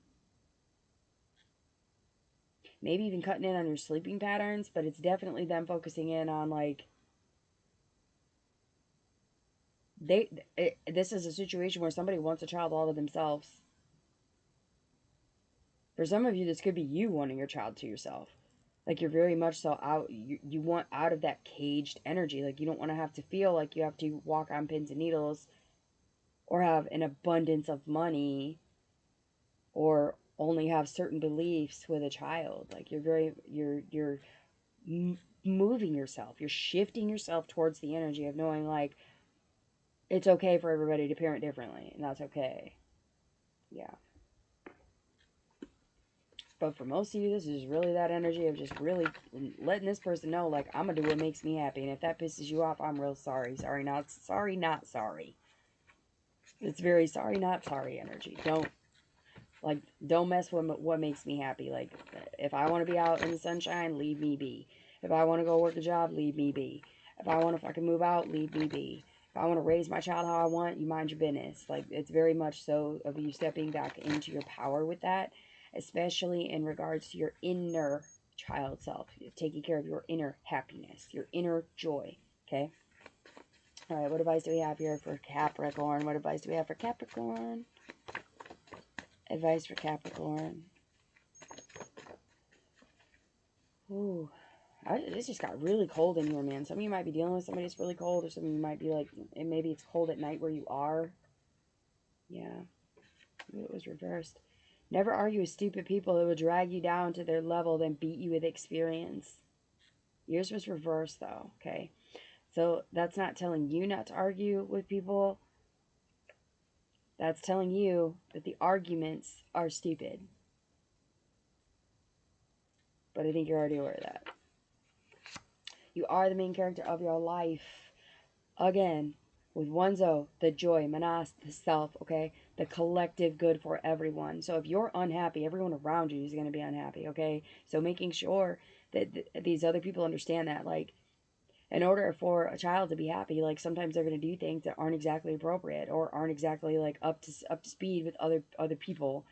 maybe even cutting in on your sleeping patterns, but it's definitely them focusing in on like this is a situation where somebody wants a child all to themselves. For some of you, this could be you wanting your child to yourself. Like you're very much so out, you want out of that caged energy. Like you don't want to have to feel like you have to walk on pins and needles or have an abundance of money or only have certain beliefs with a child. Like you're moving yourself. You're shifting yourself towards the energy of knowing like it's okay for everybody to parent differently, and that's okay. Yeah. But for most of you, this is really that energy of just really letting this person know, like, I'm going to do what makes me happy. And if that pisses you off, I'm real sorry. Sorry, not sorry, not sorry. It's very sorry, not sorry energy. Don't mess with what makes me happy. Like, if I want to be out in the sunshine, leave me be. If I want to go work a job, leave me be. If I want to fucking move out, leave me be. If I want to raise my child how I want, you mind your business. Like, it's very much so of you stepping back into your power with that, especially in regards to your inner child self. You're taking care of your inner happiness, your inner joy, okay? All right, what advice do we have here for Capricorn? What advice do we have for Capricorn? Advice for Capricorn. Ooh. This just got really cold in here, man. Some of you might be dealing with somebody that's really cold, or some of you might be like, and maybe it's cold at night where you are. Yeah. It was reversed. Never argue with stupid people that will drag you down to their level, then beat you with experience. Yours was reversed, though, okay? So that's not telling you not to argue with people. That's telling you that the arguments are stupid. But I think you're already aware of that. You are the main character of your life. Again, with one zo, the joy, manas, the self, okay? The collective good for everyone. So if you're unhappy, everyone around you is going to be unhappy, okay? So making sure that these other people understand that, like, in order for a child to be happy, like, sometimes they're going to do things that aren't exactly appropriate or aren't exactly, like, up to speed with other people.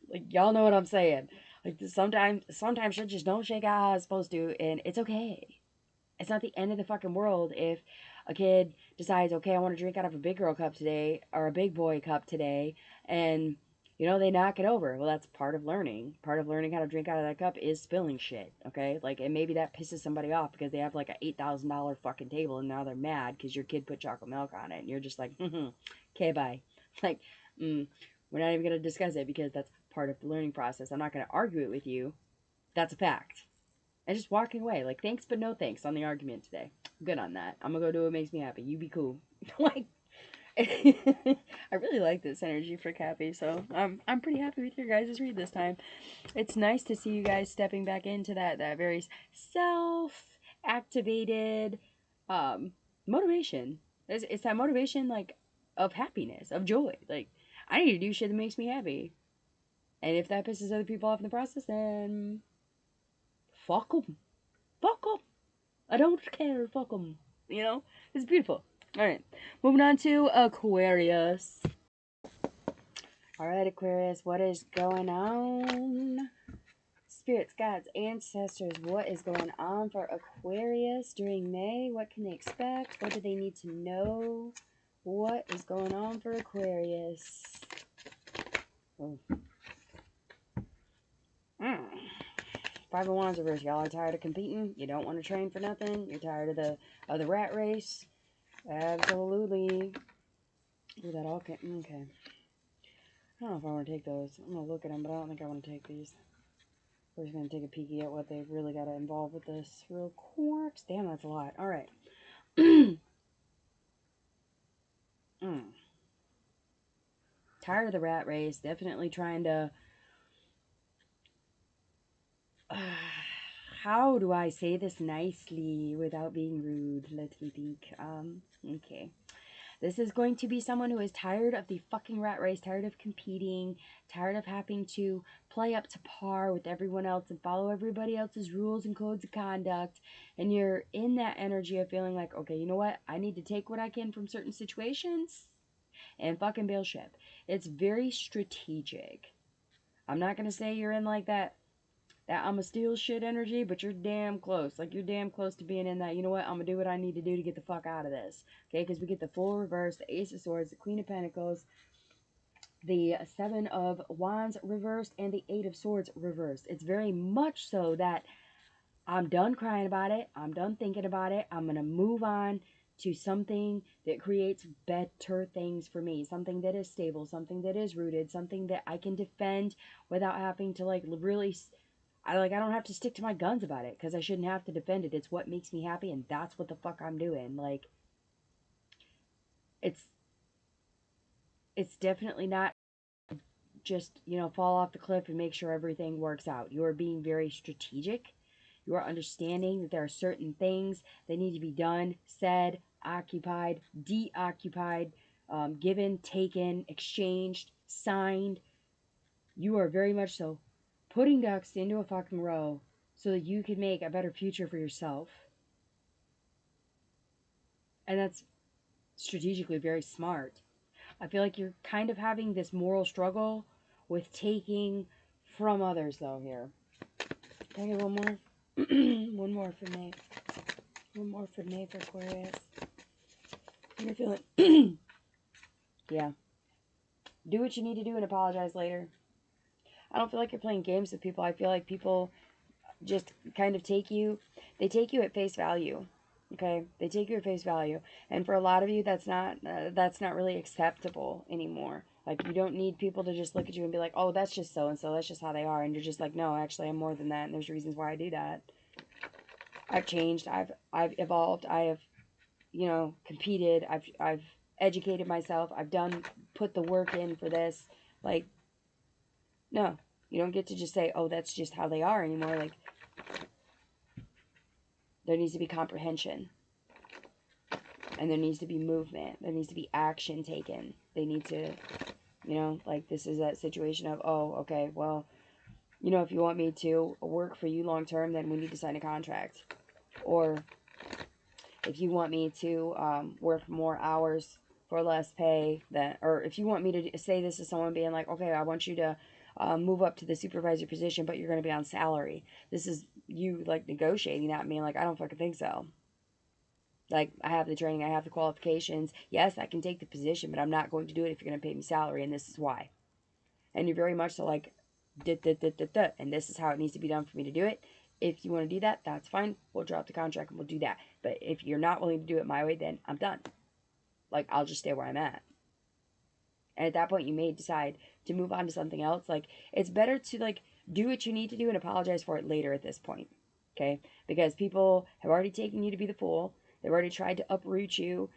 Like, y'all know what I'm saying. Like, sometimes shit just don't shake out how it's supposed to, and it's okay. It's not the end of the fucking world if a kid decides, okay, I want to drink out of a big girl cup today or a big boy cup today, and they knock it over. Well, that's part of learning. Part of learning how to drink out of that cup is spilling shit, okay? Like, and maybe that pisses somebody off because they have like a $8,000 fucking table and now they're mad because your kid put chocolate milk on it, and you're just like, okay, bye. Like, we're not even gonna discuss it because that's part of the learning process. I'm not gonna argue it with you. That's a fact. And just walking away. Like, thanks, but no thanks on the argument today. Good on that. I'm gonna go do what makes me happy. You be cool. Like, I really like this energy for Cappy, so I'm pretty happy with your guys' read this time. It's nice to see you guys stepping back into that very self-activated motivation. It's that motivation, like, of happiness, of joy. Like, I need to do shit that makes me happy. And if that pisses other people off in the process, then fuck them. Fuck them. I don't care. Fuck them. It's beautiful. All right, moving on to Aquarius. All right, Aquarius, what is going on? Spirits, gods, ancestors, what is going on for Aquarius during May? What can they expect? What do they need to know? What is going on for Aquarius? Oh. Five of Wands reverse. Y'all are tired of competing. You don't want to train for nothing. You're tired of the rat race. Absolutely. Ooh, that all can. Okay. I don't know if I want to take those. I'm going to look at them, but I don't think I want to take these. We're just going to take a peeky at what they've really got to involve with this real quick. Damn, that's a lot. All right. Tired of the rat race. Definitely trying to... how do I say this nicely without being rude? Let me think. Okay. This is going to be someone who is tired of the fucking rat race, tired of competing, tired of having to play up to par with everyone else and follow everybody else's rules and codes of conduct. And you're in that energy of feeling like, okay, you know what? I need to take what I can from certain situations and fucking bail ship. It's very strategic. I'm not going to say you're in like that I'm a steal shit energy, but you're damn close. Like, you're damn close to being in that, you know what, I'm going to do what I need to do to get the fuck out of this. Okay, because we get the full reverse, the Ace of Swords, the Queen of Pentacles, the Seven of Wands reversed, and the Eight of Swords reversed. It's very much so that I'm done crying about it. I'm done thinking about it. I'm going to move on to something that creates better things for me. Something that is stable, something that is rooted, something that I can defend without having to, like, really... I don't have to stick to my guns about it because I shouldn't have to defend it. It's what makes me happy, and that's what the fuck I'm doing. Like, it's definitely not just, fall off the cliff and make sure everything works out. You are being very strategic. You are understanding that there are certain things that need to be done, said, occupied, deoccupied, given, taken, exchanged, signed. You are very much so putting ducks into a fucking row so that you can make a better future for yourself. And that's strategically very smart. I feel like you're kind of having this moral struggle with taking from others, though, here. Can I get one more? One more for May. One more for May for Aquarius. You're feeling... yeah. Do what you need to do and apologize later. I don't feel like you're playing games with people. I feel like people just kind of take you at face value. Okay, they take you at face value, and for a lot of you, that's not really acceptable anymore. Like, you don't need people to just look at you and be like, oh, that's just so and so, that's just how they are, and you're just like, no, actually, I'm more than that, and there's reasons why I do that. I've changed, I've evolved, I have, competed, I've educated myself, I've put the work in for this. Like, no, you don't get to just say, oh, that's just how they are anymore. Like, there needs to be comprehension. And there needs to be movement. There needs to be action taken. They need to, like, this is that situation of, oh, okay, well, if you want me to work for you long term, then we need to sign a contract. Or if you want me to work more hours for less pay, or if you want me to say this to someone being like, okay, I want you to move up to the supervisor position, but you're going to be on salary. This is you, like, negotiating that, being like, I don't fucking think so. Like, I have the training, I have the qualifications. Yes, I can take the position, but I'm not going to do it if you're going to pay me salary, and this is why. And you're very much so like, and this is how it needs to be done for me to do it. If you want to do that, that's fine. We'll drop the contract and we'll do that. But if you're not willing to do it my way, then I'm done. Like, I'll just stay where I'm at. And at that point, you may decide to move on to something else. Like, it's better to, like, do what you need to do and apologize for it later at this point. Okay? Because people have already taken you to be the fool. They've already tried to uproot you.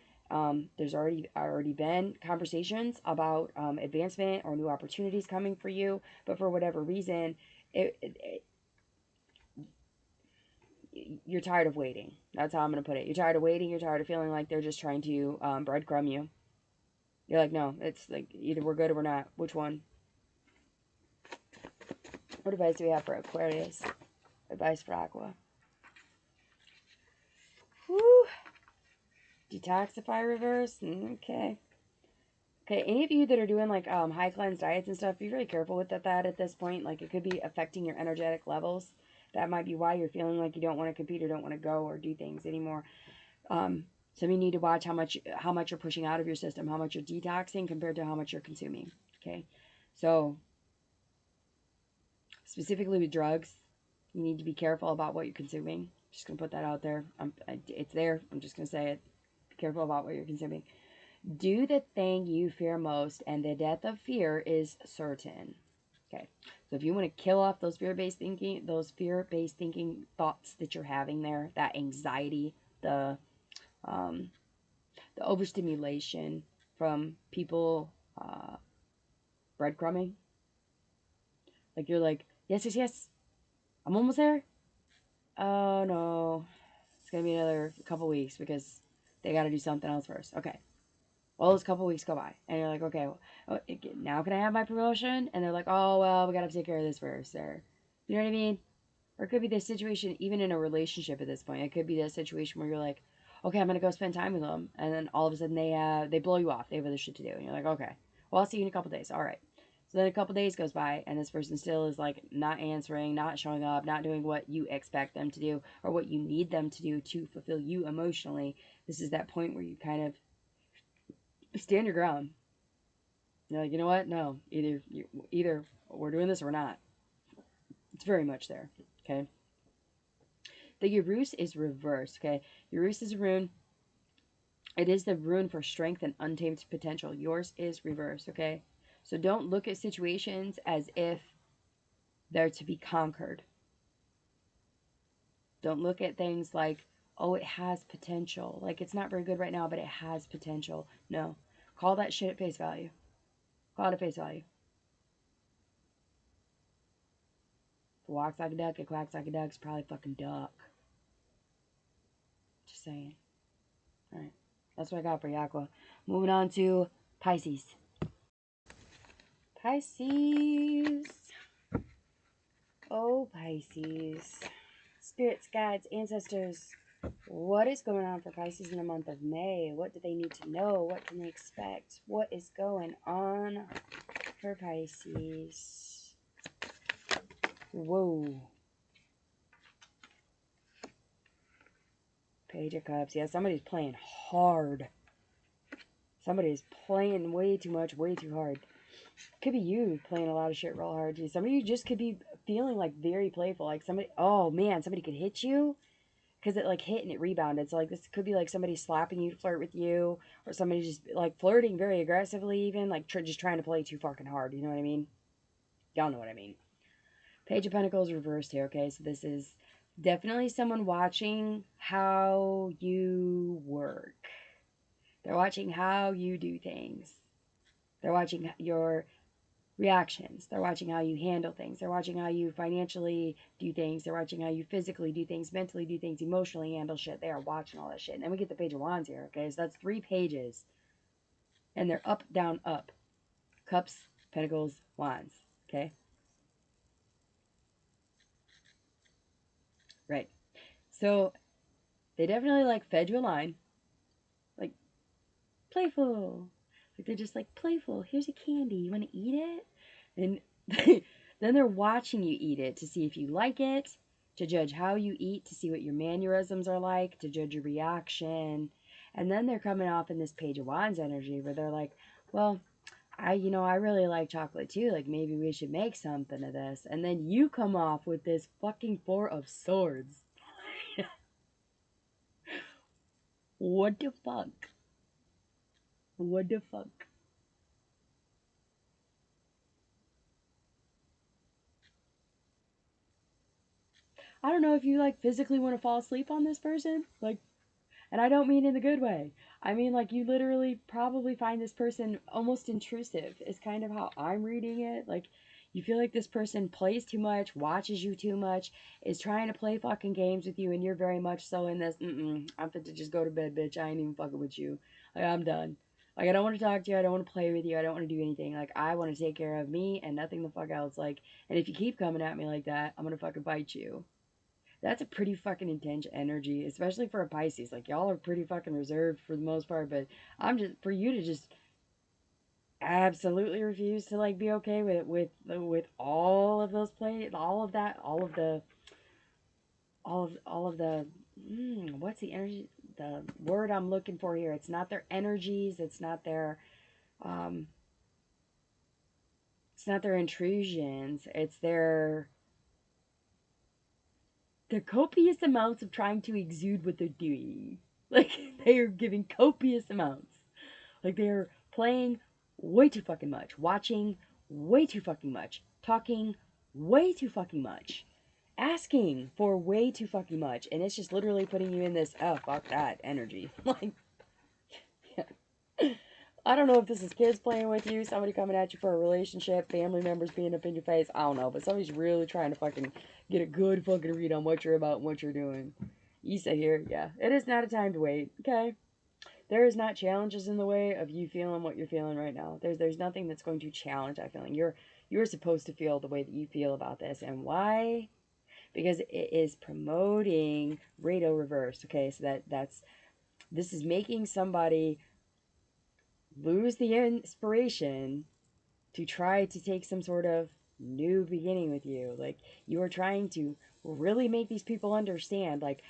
There's already been conversations about advancement or new opportunities coming for you. But for whatever reason, you're tired of waiting. That's how I'm going to put it. You're tired of waiting. You're tired of feeling like they're just trying to breadcrumb you. You're like, no, it's like either we're good or we're not. Which one? What advice do we have for Aquarius? Advice for Aqua. Whew. Detoxify reverse. Okay. Okay, any of you that are doing like high cleanse diets and stuff, be really careful with that at this point. Like, it could be affecting your energetic levels. That might be why you're feeling like you don't want to compete or don't want to go or do things anymore. So you need to watch how much you're pushing out of your system, how much you're detoxing compared to how much you're consuming. Okay, so specifically with drugs, you need to be careful about what you're consuming. Just gonna put that out there. It's there. I'm just gonna say it. Be careful about what you're consuming. Do the thing you fear most, and the death of fear is certain. Okay, so if you want to kill off those fear-based thinking thoughts that you're having there, that anxiety, the overstimulation from people breadcrumbing. Like, you're like, yes, yes, yes, I'm almost there. Oh, no. It's going to be another couple weeks because they got to do something else first. Okay. Well, those couple weeks go by. And you're like, okay, well, now can I have my promotion? And they're like, oh, well, we got to take care of this first. Or, you know what I mean? Or it could be this situation, even in a relationship at this point. It could be that situation where you're like, okay, I'm going to go spend time with them. And then all of a sudden they blow you off. They have other shit to do. And you're like, okay, well, I'll see you in a couple days. All right. So then a couple days goes by and this person still is like not answering, not showing up, not doing what you expect them to do or what you need them to do to fulfill you emotionally. This is that point where you kind of stand your ground. You're like, you know what? No, either we're doing this or we're not. It's very much there. Okay. The Urus is reversed, okay? Urus is a rune. It is the rune for strength and untamed potential. Yours is reversed, okay? So don't look at situations as if they're to be conquered. Don't look at things like, oh, it has potential. Like, it's not very good right now, but it has potential. No. Call that shit at face value. Call it at face value. If it walks like a duck, it quacks like a duck, it's probably a fucking duck. Just saying. Alright. That's what I got for you, Aqua. Moving on to Pisces. Pisces. Oh, Pisces. Spirits, guides, ancestors. What is going on for Pisces in the month of May? What do they need to know? What can they expect? What is going on for Pisces? Whoa. Page of Cups. Yeah, somebody's playing hard. Somebody's playing way too much, way too hard. Could be you playing a lot of shit real hard, too. Some of you just could be feeling, like, very playful. Like, somebody, oh, man, somebody could hit you. Because it, like, hit and it rebounded. So, like, this could be, like, somebody slapping you to flirt with you. Or somebody just, like, flirting very aggressively even. Like, just trying to play too fucking hard. You know what I mean? Y'all know what I mean. Page of Pentacles reversed here, okay? So this is definitely someone watching how you work. They're watching how you do things. They're watching your reactions. They're watching how you handle things. They're watching how you financially do things. They're watching how you physically do things, mentally do things, emotionally handle shit. They are watching all that shit. And then we get the Page of Wands here, okay? So that's 3 pages. And they're up, down, up. Cups, Pentacles, Wands, okay? Right. So they definitely, like, fed you a line. Like, playful. Like, they're just, like, playful. Here's a candy. You want to eat it? And Then they're watching you eat it to see if you like it, to judge how you eat, to see what your mannerisms are like, to judge your reaction. And then they're coming off in this Page of Wands energy where they're like, well, I really like chocolate too. Like, maybe we should make something of this. And then you come off with this fucking Four of Swords. What the fuck? What the fuck? I don't know if you like physically want to fall asleep on this person. Like, and I don't mean in the good way. I mean, like, you literally probably find this person almost intrusive, is kind of how I'm reading it. Like, you feel like this person plays too much, watches you too much, is trying to play fucking games with you, and you're very much so in this, I'm fit to just go to bed, bitch. I ain't even fucking with you. Like, I'm done. Like, I don't want to talk to you. I don't want to play with you. I don't want to do anything. Like, I want to take care of me and nothing the fuck else. Like, and if you keep coming at me like that, I'm going to fucking bite you. That's a pretty fucking intense energy, especially for a Pisces. Like, y'all are pretty fucking reserved for the most part, but I'm just, for you to just absolutely refuse to like be okay with all of those play, all of that, all of the what's the energy, the word I'm looking for here? It's not their energies, um it's not their intrusions, it's their copious amounts of trying to exude what they're doing. Like, they are giving copious amounts. Like, they're playing way too fucking much, watching way too fucking much, talking way too fucking much, asking for way too fucking much. And it's just literally putting you in this, oh, fuck that energy. Like, I don't know if this is kids playing with you, somebody coming at you for a relationship, family members being up in your face. I don't know, but somebody's really trying to fucking get a good fucking read on what you're about and what you're doing. Issa here, yeah. It is not a time to wait, okay? There is not challenges in the way of you feeling what you're feeling right now. There's nothing that's going to challenge that feeling. You're supposed to feel the way that you feel about this. And why? Because it is promoting Rado reverse. Okay, so this is making somebody lose the inspiration to try to take some sort of new beginning with you. Like, you are trying to really make these people understand, like,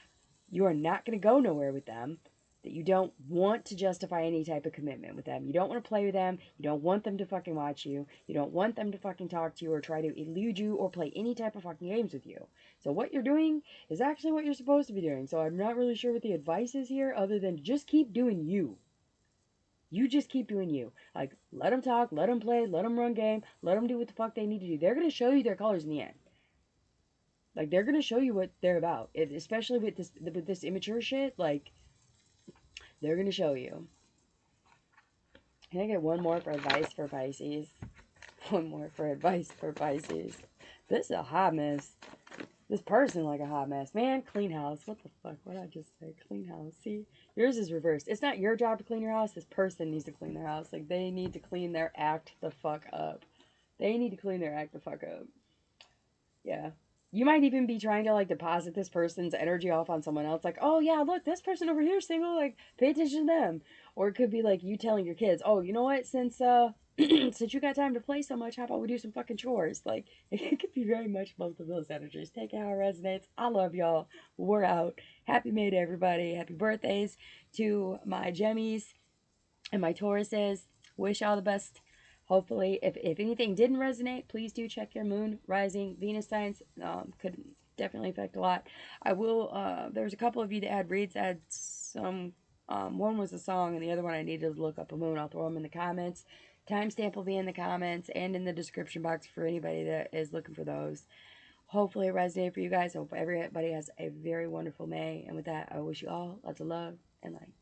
you are not going to go nowhere with them, that you don't want to justify any type of commitment with them. You don't want to play with them. You don't want them to fucking watch you. You don't want them to fucking talk to you or try to elude you or play any type of fucking games with you. So what you're doing is actually what you're supposed to be doing. So I'm not really sure what the advice is here other than just keep doing you. You just keep doing you. Like, let them talk, let them play, let them run game, let them do what the fuck they need to do. They're going to show you their colors in the end. Like, they're going to show you what they're about. Especially with this immature shit, like, they're going to show you. Can I get one more for advice for Pisces? One more for advice for Pisces. This is a hot mess. This person like a hot mess. Man, clean house. What the fuck? What did I just say? Clean house. See? Yours is reversed. It's not your job to clean your house. This person needs to clean their house. Like, they need to clean their act the fuck up. They need to clean their act the fuck up. Yeah. You might even be trying to like deposit this person's energy off on someone else. Like, oh yeah, look, this person over here is single. Like, pay attention to them. Or it could be like you telling your kids, oh, you know what? Since since you got time to play so much, how about we do some fucking chores? Like, it could be very much both of those energies. Take it how it resonates. I love y'all. We're out. Happy May to everybody. Happy birthdays to my Gemmies and my Tauruses. Wish all the best. Hopefully, if anything didn't resonate, please do check your moon, rising, Venus signs. Could definitely affect a lot. I will, there was a couple of you that had reads that had some, one was a song and the other one I needed to look up a moon. I'll throw them in the comments. Timestamp will be in the comments and in the description box for anybody that is looking for those. Hopefully it resonated for you guys. Hope everybody has a very wonderful May. And with that, I wish you all lots of love and light.